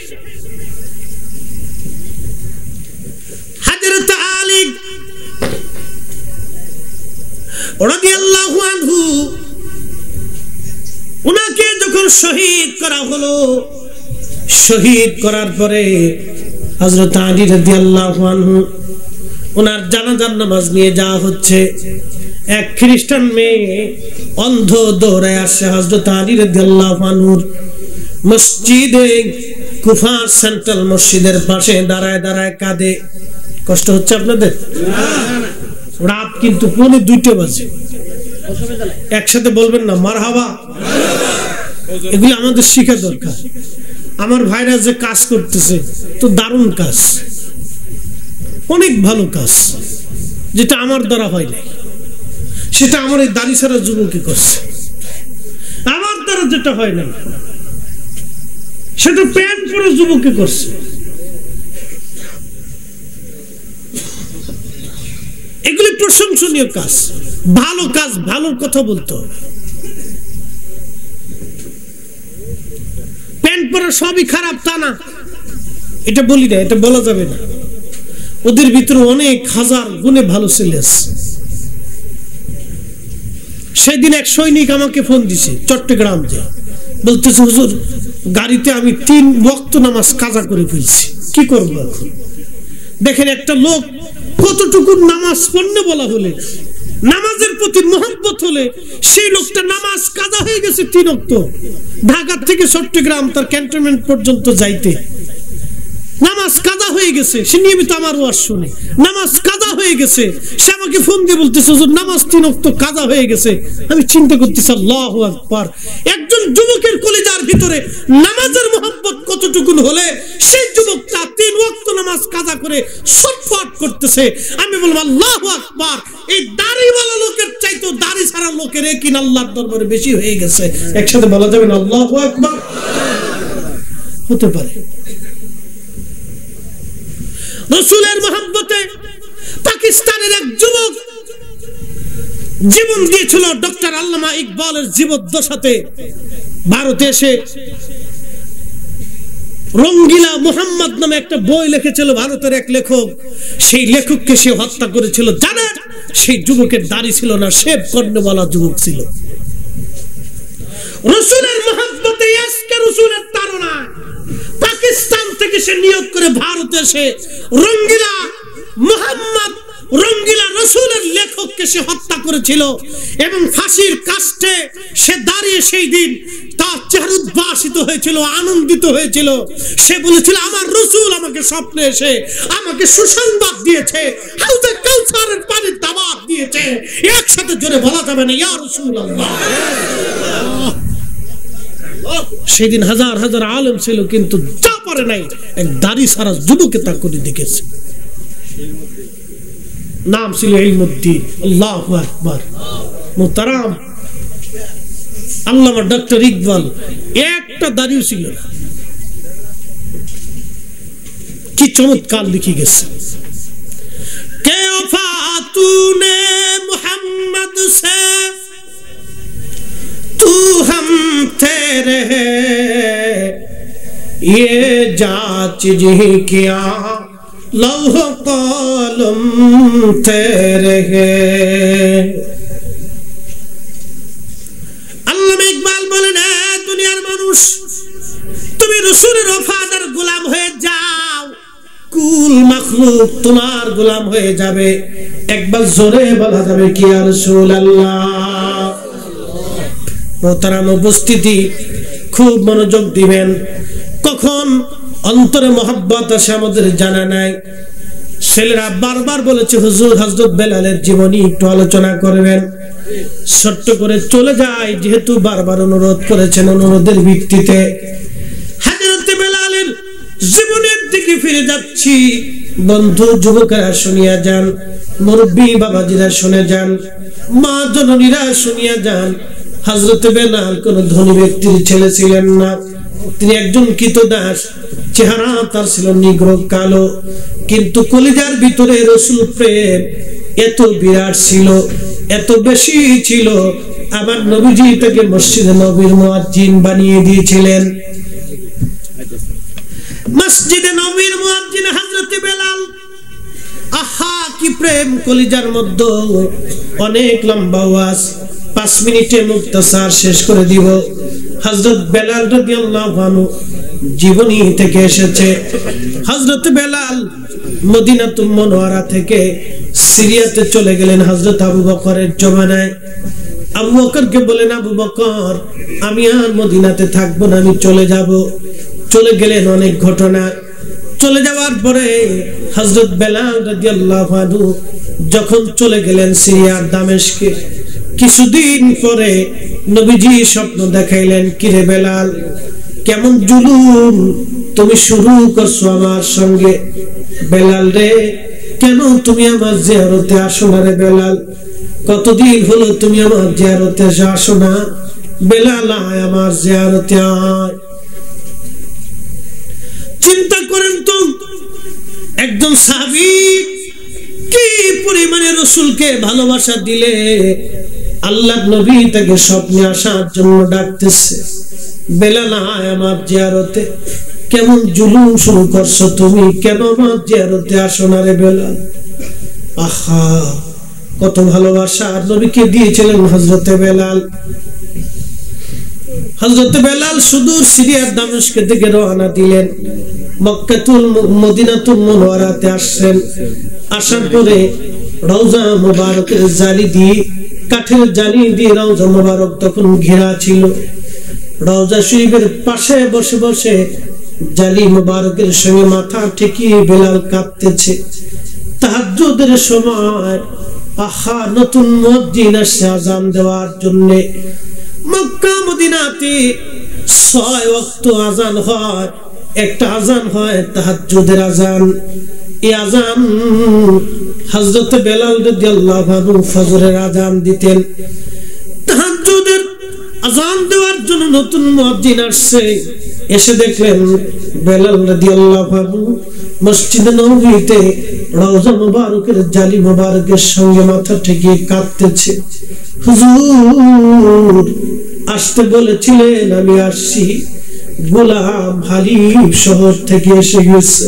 Speaker 1: হযরত আলী রাদিয়াল্লাহু আনহু, উনাকে যখন শহীদ করা হলো, শহীদ করার পরে হযরত আলী রাদিয়াল্লাহু আনহু ওনার জানাজার নামাজ নিয়ে যাওয়া হচ্ছে। এক খ্রিস্টান মেয়ে অন্ধ দৌড়ায় আসে হযরত আলী রাদিয়াল্লাহু আনহুর মসজিদে কুফা সেন্ট্রাল মসজিদের পাশে দাঁড়ায় দাঁড়ায় কাঁদে। কষ্ট হচ্ছে আপনাদের? রাত কিন্তু 1:45 বাজে। একসাথে বলবেন না মারহাবা? এগুলো আমাদের শিখা দরকার। আমার ভাইরা যে কাজ করতেছে তো দারুণ কাজ, অনেক ভালো কাজ, যেটা আমার দ্বারা হয় নাই, সেটা আমার এই দাড়ি ছাড়া যুবকই করছে। আমার দ্বারা যেটা হয় নাই সেটা প্যান্ট পরে যুবকই করছে। এগুলি প্রশংসনীয় কাজ, ভালো কাজ, ভালো কথা বলতে হবে। প্যান্ট পরা সবই খারাপ তা না, এটা বলি না, এটা বলা যাবে না। ওদের ভিতরে অনেক হাজার গুণে ভালো ছেলে আছে। সেদিন এক সৈনিক আমাকে ফোন দিছে চট্টগ্রাম যে, বলতেছে হুজুর গাড়িতে আমি 3 ওয়াক্ত নামাজ কাজা করে ফেলছি, কি করবো এখন? দেখেন একটা লোক কতটুকু নামাজ পড়তে বলা হলে, নামাজের প্রতি মহব্বত হলে সেই লোকটা নামাজ কাজা হয়ে গেছে 3 ওয়াক্ত, ঢাকা থেকে চট্টগ্রাম তার ক্যান্টনমেন্ট পর্যন্ত যাইতে নামাজ কাজা হয়ে গেছে, সে নিয়মিত আমার ওয়াজ শুনে, নামাজ কাজা হয়ে গেছে, সে আমাকে ফোন দিয়ে বলতেছে হুজুর নামাজ 3 ওয়াক্ত কাজা হয়ে গেছে। আমি চিন্তা করতেছি আল্লাহু আকবার, একজন যুবকের কলিজার ভিতরে নামাজের মহব্বত কতটুকুন হলে সেই যুবকটা 3 ওয়াক্ত নামাজ কাজা করে ছটফট করতেছে। আমি বললাম আল্লাহু আকবার, এই দাড়িওয়ালা লোকের চাইতে দাড়ি ছাড়া লোকের একই আল্লাহর দরবারে বেশি হয়ে গেছে। একসাথে বলা যাবে না আল্লাহু আকবার? হতে পারে। রাসূলের মহব্বতে পাকিস্তানের এক যুবক জীবন দিয়েছিল ডক্টর আল্লামা ইকবালের জীবদ্দশাতে। ভারতে এসে রঙ্গিলা মোহাম্মদ নামে একটা বই লিখেছিল ভারতের এক লেখক, সেই লেখককে সে হত্যা করেছিল। জানেন সেই যুবকের দাড়ি ছিল না, শেভ কর্ণওয়ালা যুবক ছিল। রাসূলের মহব্বতে আজকে রাসূলের তাড়না পাকিস্তান থেকে সে নিয়োগ করে ভারতে এসে রঙ্গিলা মোহাম্মদ, রঙ্গিলা রাসূলের লেখককে সে হত্যা করেছিল এবং ফাঁসির কাস্টে সে দাঁড়িয়ে সেই দিন তার চেহারা উদ্ভাসিত হয়েছিল, আনন্দিত হয়েছিল। সে বলেছিল আমার রাসূল আমাকে স্বপ্নে এসে আমাকে সুসংবাদ দিয়েছে, হাউজে কাউসারের পানির দাওয়াত দিয়েছে। একসাথে জোরে বলা যাবে না ইয়া রাসূলুল্লাহ। সেদিন হাজার হাজার আলেম ছিল, কিন্তু যা পারে নাই এক দাড়ি সারা যুবকে তা করে দেখেছে। নাম ছিল ইলমুদ্দিন। আল্লাহু আকবার। মুহতারাম আল্লামা ডক্টর ইকবাল একটা দাড়িও ছিল না, কি চমৎকার লিখে গেছে। কে ওফা তূনে মুহাম্মদ সে तू हम तेरे ये जांच जी किया लौह कलम तेरे আল্লামা ইকবাল বলেন দুনিয়ার মানুষ তুমি রাসূলের ওফাদার গোলাম হয়ে যাও, কুল মাখলুক তোমার গোলাম হয়ে যাবে। একবার জোরে বলা যাবে কি ইয়া রাসূলুল্লাহ। মোহতারাম উপস্থিতি, খুব মনোযোগ দিবেন। কখন অন্তরে মহব্বত আসে আমাদের জানা নাই। ছেলেরা বারবার বলেছে হুজুর হযরত বেলালের জীবনী একটু আলোচনা করবেন। ছোট্ট করে চলে যায়, যেহেতু বারবার অনুরোধ করেছেন, অনুরোধের ভিত্তিতে হযরত বেলালের জীবনের দিকে ফিরে যাচ্ছি। বন্ধু যুবকেরা শুনিয়া যান, মুরব্বী বাবাজিরা শুনে যান, মা জননীরা শুনিয়া যান। হযরত বেলাল কোন ধনী ব্যক্তির ছেলে ছিলেন না, তিনি একজন কৃতদাস। চেহারা তার ছিল নিগ্রো কালো, কিন্তু কলিজার ভিতরে রাসূল প্রেম এত বিরাট ছিল, এত বেশি ছিল। আমার নবীজি তাকে মসজিদে নববীর মুয়াজ্জিন বানিয়ে দিয়েছিলেন। মসজিদে নববীর মুয়াজ্জিন হযরত বেলাল। আহা কি প্রেম কলিজার মধ্যে। অনেক লম্বা ওয়াজ, 5 মিনিটে মুক্তাসার শেষ করে দিব। হযরত বেলাল রাদিয়াল্লাহু আনহু জীবনী থেকে এসেছে। হযরত বেলাল মদিনাতুল মুনাওয়ারা থেকে সিরিয়াতে চলে গেলেন হযরত আবু বকরের জমানায়। আবু বকরকে বলেন আবু বকর আমি আর মদিনাতে থাকবো না, আমি চলে যাব। চলে গেলেন। অনেক ঘটনা। চলে যাওয়ার পরে হযরত বেলাল রাদিয়াল্লাহু আনহু যখন চলে গেলেন সিরিয়ার দামেস্কে, কিছুদিন পরে নবীজি স্বপ্ন দেখাইলেন, কিরে বেলাল কেমন জুলুম তুমি শুরু করছো আমার সঙ্গে। বেলাল রে কেন তুমি আমার জিয়ারতে আসো না রে বেলাল, কতদিন হলো তুমি আমার জিয়ারতে আসো না। বেলাল আয় আমার জিয়ারতে আয়। চিন্তা করেন তো একজন সাহাবী কি পরিমাণে রাসূলকে ভালোবাসা দিলে আল্লাহ নবী তাকে স্বপ্নে আসার জন্য ডাকতেছে। বেলাল আয় আমার জিয়ারতে। কেমন জুলুম শুরু করছো তুমি, কেন আমার জিয়ারতে আসো না রে বেলাল। আহা কত ভালোবাসা নবীকে দিয়েছিলেন হযরতে বেলাল। হযরত বেলাল সুদূর সিরিয়ার দামেস্কের দিকে রওনা দিলেন। মক্কাতুল মদিনাতুল মুনাওয়ারাতে আসেন। আসার পরে রওজা মুবারকের জালি দিয়ে, কাঠের জালি দিয়ে রওজা মুবারক তখন ঘেরা ছিল। রওজা শরীফের পাশে বসে বসে জালি মুবারকের সঙ্গে মাথা ঠেকিয়ে বেলাল কাঁদতেছে। তাহাজ্জুদের সময় আহা নতুন মুয়াজ্জিন আসে আযান দেওয়ার জন্য। মক্কা মদিনাতে 6 ওয়াক্ত আযান হয়, একটা আযান হয় তাহাজ্জুদের আযান। এই আযান হযরত বেলাল রাদিয়াল্লাহু আনহু ফজরের আযান দিতেন। তাহাজ্জুদের আযান দেওয়ার জন্য নতুন মুয়াজ্জিন আসছে, এসে দেখলেন বেলাল রাদিয়াল্লাহু আনহু মসজিদে নববীতে রওজা মুবারকের জালি মুবারকের সঙ্গে মাথা ঠেকিয়ে কাঁদতেছে। হুজুর আসতে বলেছিলেন, আমি আসছি। গোলাম হালিফ শহর থেকে এসে গেছে,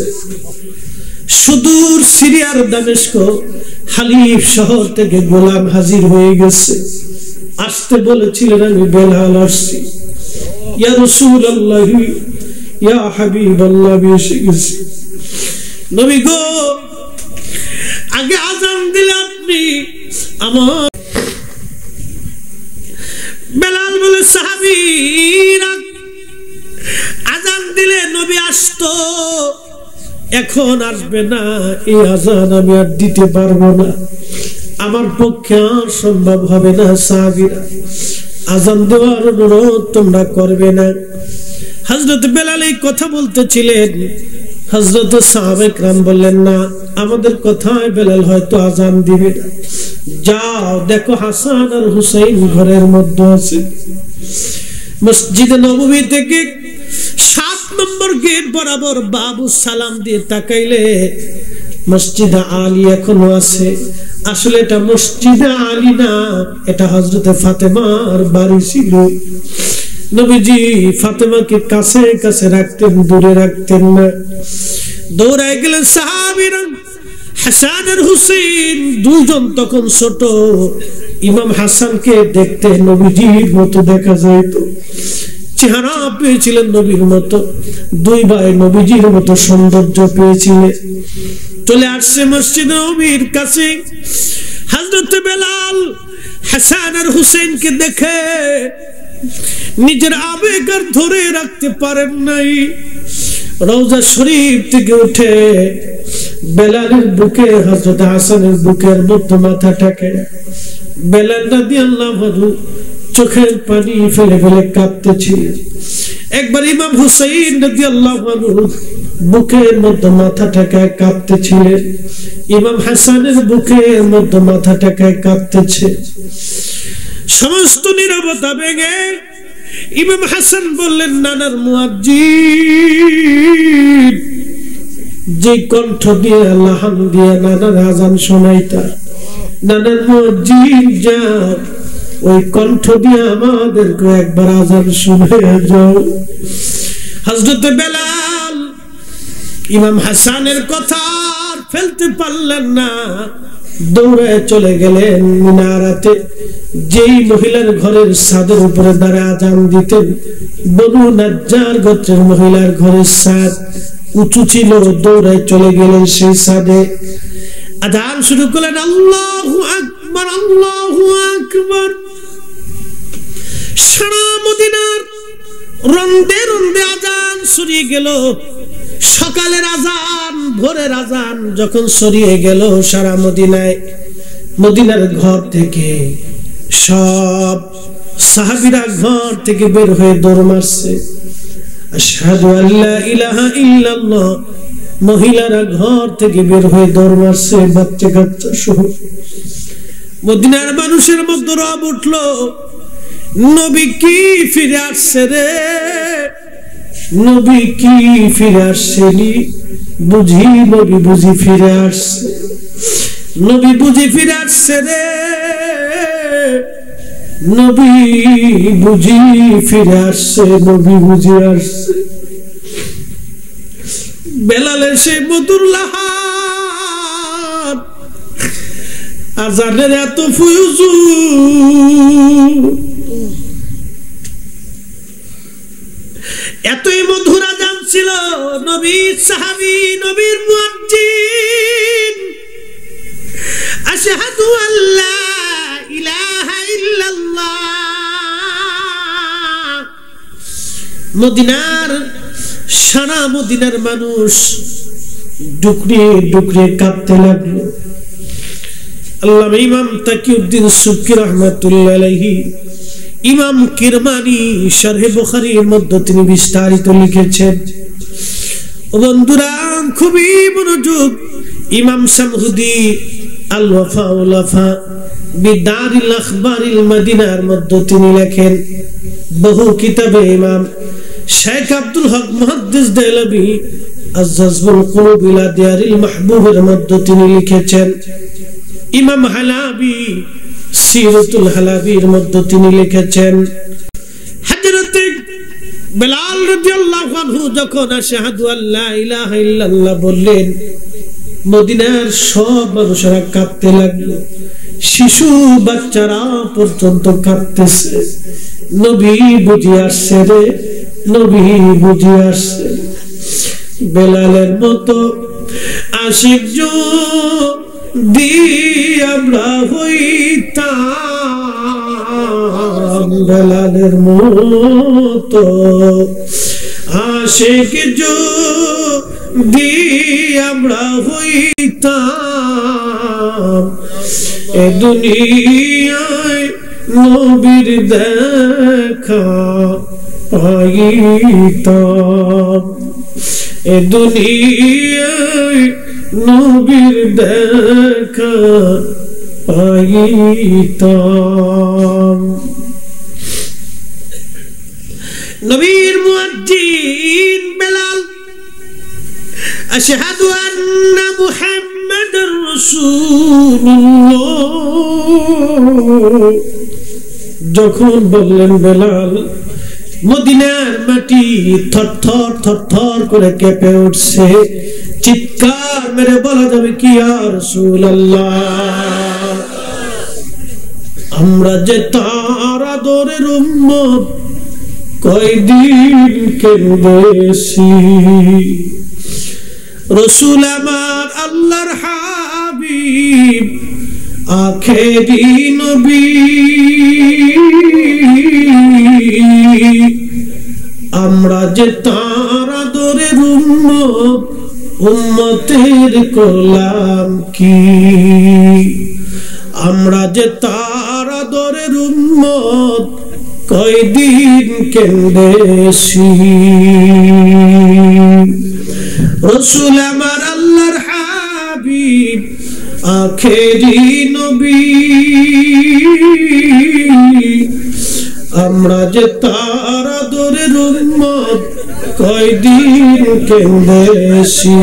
Speaker 1: সুদূর সিরিয়ার দামেস্ক হালিফ শহর থেকে গোলাম হাজির হয়ে গেছে। আসতে বলেছিলেন, আমি বেলাল আসছি। ইয়া রাসূলুল্লাহ, ইয়া হাবিবাল্লাহ, এসে গেছি। নবী গো, আগে আযান দিলে আপনি আমার। বেলাল বলে, সাহাবীরা আযান দিলে নবী আসতো, এখন আসবে না। এই আযান আমি আর দিতে পারবো না, আমার পক্ষে আর সম্ভব হবে না। সাহাবীরা আযান দেওয়ার অনুরোধ তোমরা করবে না। হযরত বেলাল এই কথা বলতেছিলেন, হযরত সাহাবায়ে কেরাম বললেন, না, আমাদের কথায় বেলাল হয়তো আযান দিবে না। যাও দেখো হাসান আর হুসাইন ঘরের মধ্যে আছে। মসজিদে নববী থেকে 7 নম্বর গেট বরাবর বাবু সালাম দিয়ে তাকাইলে মসজিদে আলী এখনো আছে। আসলে এটা মসজিদে আলী না, এটা হযরতে ফাতেমার বাড়ি ছিল। নবীজি ফাতেমাকে কাছে কাছে রাখতেন, দূরে রাখতেন না। দৌড়ায় গেলেন সাহাবীরা। হাসান আর হুসেইন দুজন তখন ছোট। ইমাম হাসানকে দেখতে নবীজির মতো দেখা যাইত, চেহারা পেয়েছিলেন নবীর মতো। দুই ভাই নবীজির মতো সৌন্দর্য পেয়েছিলেন। চলে আসছে মসজিদ নববীর কাছে। হযরত বেলাল হাসান আর হুসেইনকে দেখে নিজের আবেগ আর ধরে রাখতে পারেন নাই। রওজা শরীফ থেকে উঠে বেলালের বুকে, হযরত হাসানের বুকের মধ্যে মাথা ঠেকে বেলাল রাদিয়াল্লাহু আনহু চোখের পানি ফেলে ফেলে কাঁদতেছিলেন। একবার ইমাম হুসাইন রাদিয়াল্লাহু আনহু বুকের মধ্যে মাথা ঠেকায় কাঁদতেছিলেন। ইমাম হাসানের বুকের মধ্যে মাথা ঠেকায় কাঁদতেছে। সমস্ত নীরবতা ভেঙে ইমাম হাসান বললেন, নানার মুয়াজ্জিন যে কণ্ঠ দিয়ে লাহান দিয়ে নানার আযান শোনাইতা, নানার মুয়াজ্জিন যাও ওই কণ্ঠ দিয়ে আমাদেরকে একবার আযান শুনিয়ে যাও। হযরত বেলাল ইমাম হাসানের কথা ফেলতে পারলেন না, দৌড়ে চলে গেলেন মিনারাতে। যেই মহিলার ঘরের ছাদের উপরে দাঁড়িয়ে আযান দিতেন, বনু নাজ্জার গোত্রের মহিলার ঘরের ছাদ উঁচু ছিল। দৌড়ে চলে গেলেন সেই ছাদে, আযান শুরু করলেন, আল্লাহু আকবার, আল্লাহু আকবার। সারা মদিনার রন্দে রন্দে আযান ছড়িয়ে গেল। সকালের আযান, ভোরের আযান যখন ছড়িয়ে গেল সারা মদিনায়, মদিনার ঘর থেকে সব সাহাবীরা ঘর থেকে বের হয়ে দৌড় মারছে, আশহাদু আল্লা ইলাহা ইল্লাল্লাহ। মহিলারা ঘর থেকে বের হয়ে দৌড় মারছে, বাচ্চা কাচ্চা সহ। মদিনার মানুষের মধ্যে রব উঠলো, নবী কি ফিরে আসছে রে, নবী কি ফিরে আসছেনি, বুঝি নবী বুঝি ফিরে আসছে, নবী বুঝি ফিরে আসছে রে, নবী বুঝি ফিরে আসছে, নবী বুঝি আসছে। বেলালের সেই মধুর লাহান, আযানের এত ফুয়ুজু, এতই মধুর আযান ছিল। নবীর সাহাবী, নবীর মুয়াজ্জিন, আশহাদু আল্লা ইলাহা ইল্লাল্লাহ। মদিনার সারা মদিনার মানুষ ডুকরে ডুকরে কাঁপতে লাগলো। আল্লামা ইমাম তাকিউদ্দিন সুবকি রাহমাতুল্লাহ আলাইহি ইমাম কিরমানি শরহে বুখারীর মধ্যে তিনি বিস্তারিত লিখেছেন। ও বন্ধুরা, খুবই মনোযোগ। ইমাম শামহুদি আল ওয়াফা ওয়াল ওয়াফা বিদারিল আখবারিল মদিনার মধ্যে তিনি লেখেন, বহু কিতাবে ইমাম শেখ আব্দুল হক মুহাদ্দিস দেহলভী আজ-জাযবুল কুলুব ইলা দিয়ারিল মাহবুবের মধ্যে তিনি লিখেছেন। ইমাম হালাবি সিরাতুল হালাবির মধ্যে তিনি লিখেছেন, হযরত বেলাল রাদিয়াল্লাহু আনহু যখন আশহাদু আল্লা ইলাহা ইল্লাল্লাহ বললেন, মদিনার সব মানুষেরা কাঁপতে লাগলো, শিশু বাচ্চারা পর্যন্ত কাঁপতেছে। নবী বুঝি আসছে রে, নবী বুঝি আসছে। বেলালের মতো আশিক যদি আমরা হইতাম, বেলালের মতো আশিক যদি আমরা হইতাম, এ দুনিয়ায় নবীর দেখা পাইতাম, এ দুনিয়ায় নবীর দেখা পাইতাম। নবীর মুয়াজ্জিন বেলাল আশহাদু আন্না মুহাম্মাদুর রাসূলুল্লাহ যখন বললেন, বেলাল মদিনার মাটি থরথর থরথর করে কেঁপে উঠছে। চিৎকার মেরে বলা যাবে কি, ইয়া রাসূলুল্লাহ, আমরা যে তার আদরের উম্মত, কয়দিন কেঁদেছি। রাসূল আমার আল্লাহর হাবিব, আখেরি নবী, আমরা যে তার আদরের উম্মত, উম্মতের করলাম কি, আমরা যে তার আদরের উম্মত, কয়দিন কেঁদেছি। রাসূল আমার আল্লাহর হাবিব, আখেরি নবী, আমরা যে তার আদরের উম্মত, কয়দিন কেঁদেছি।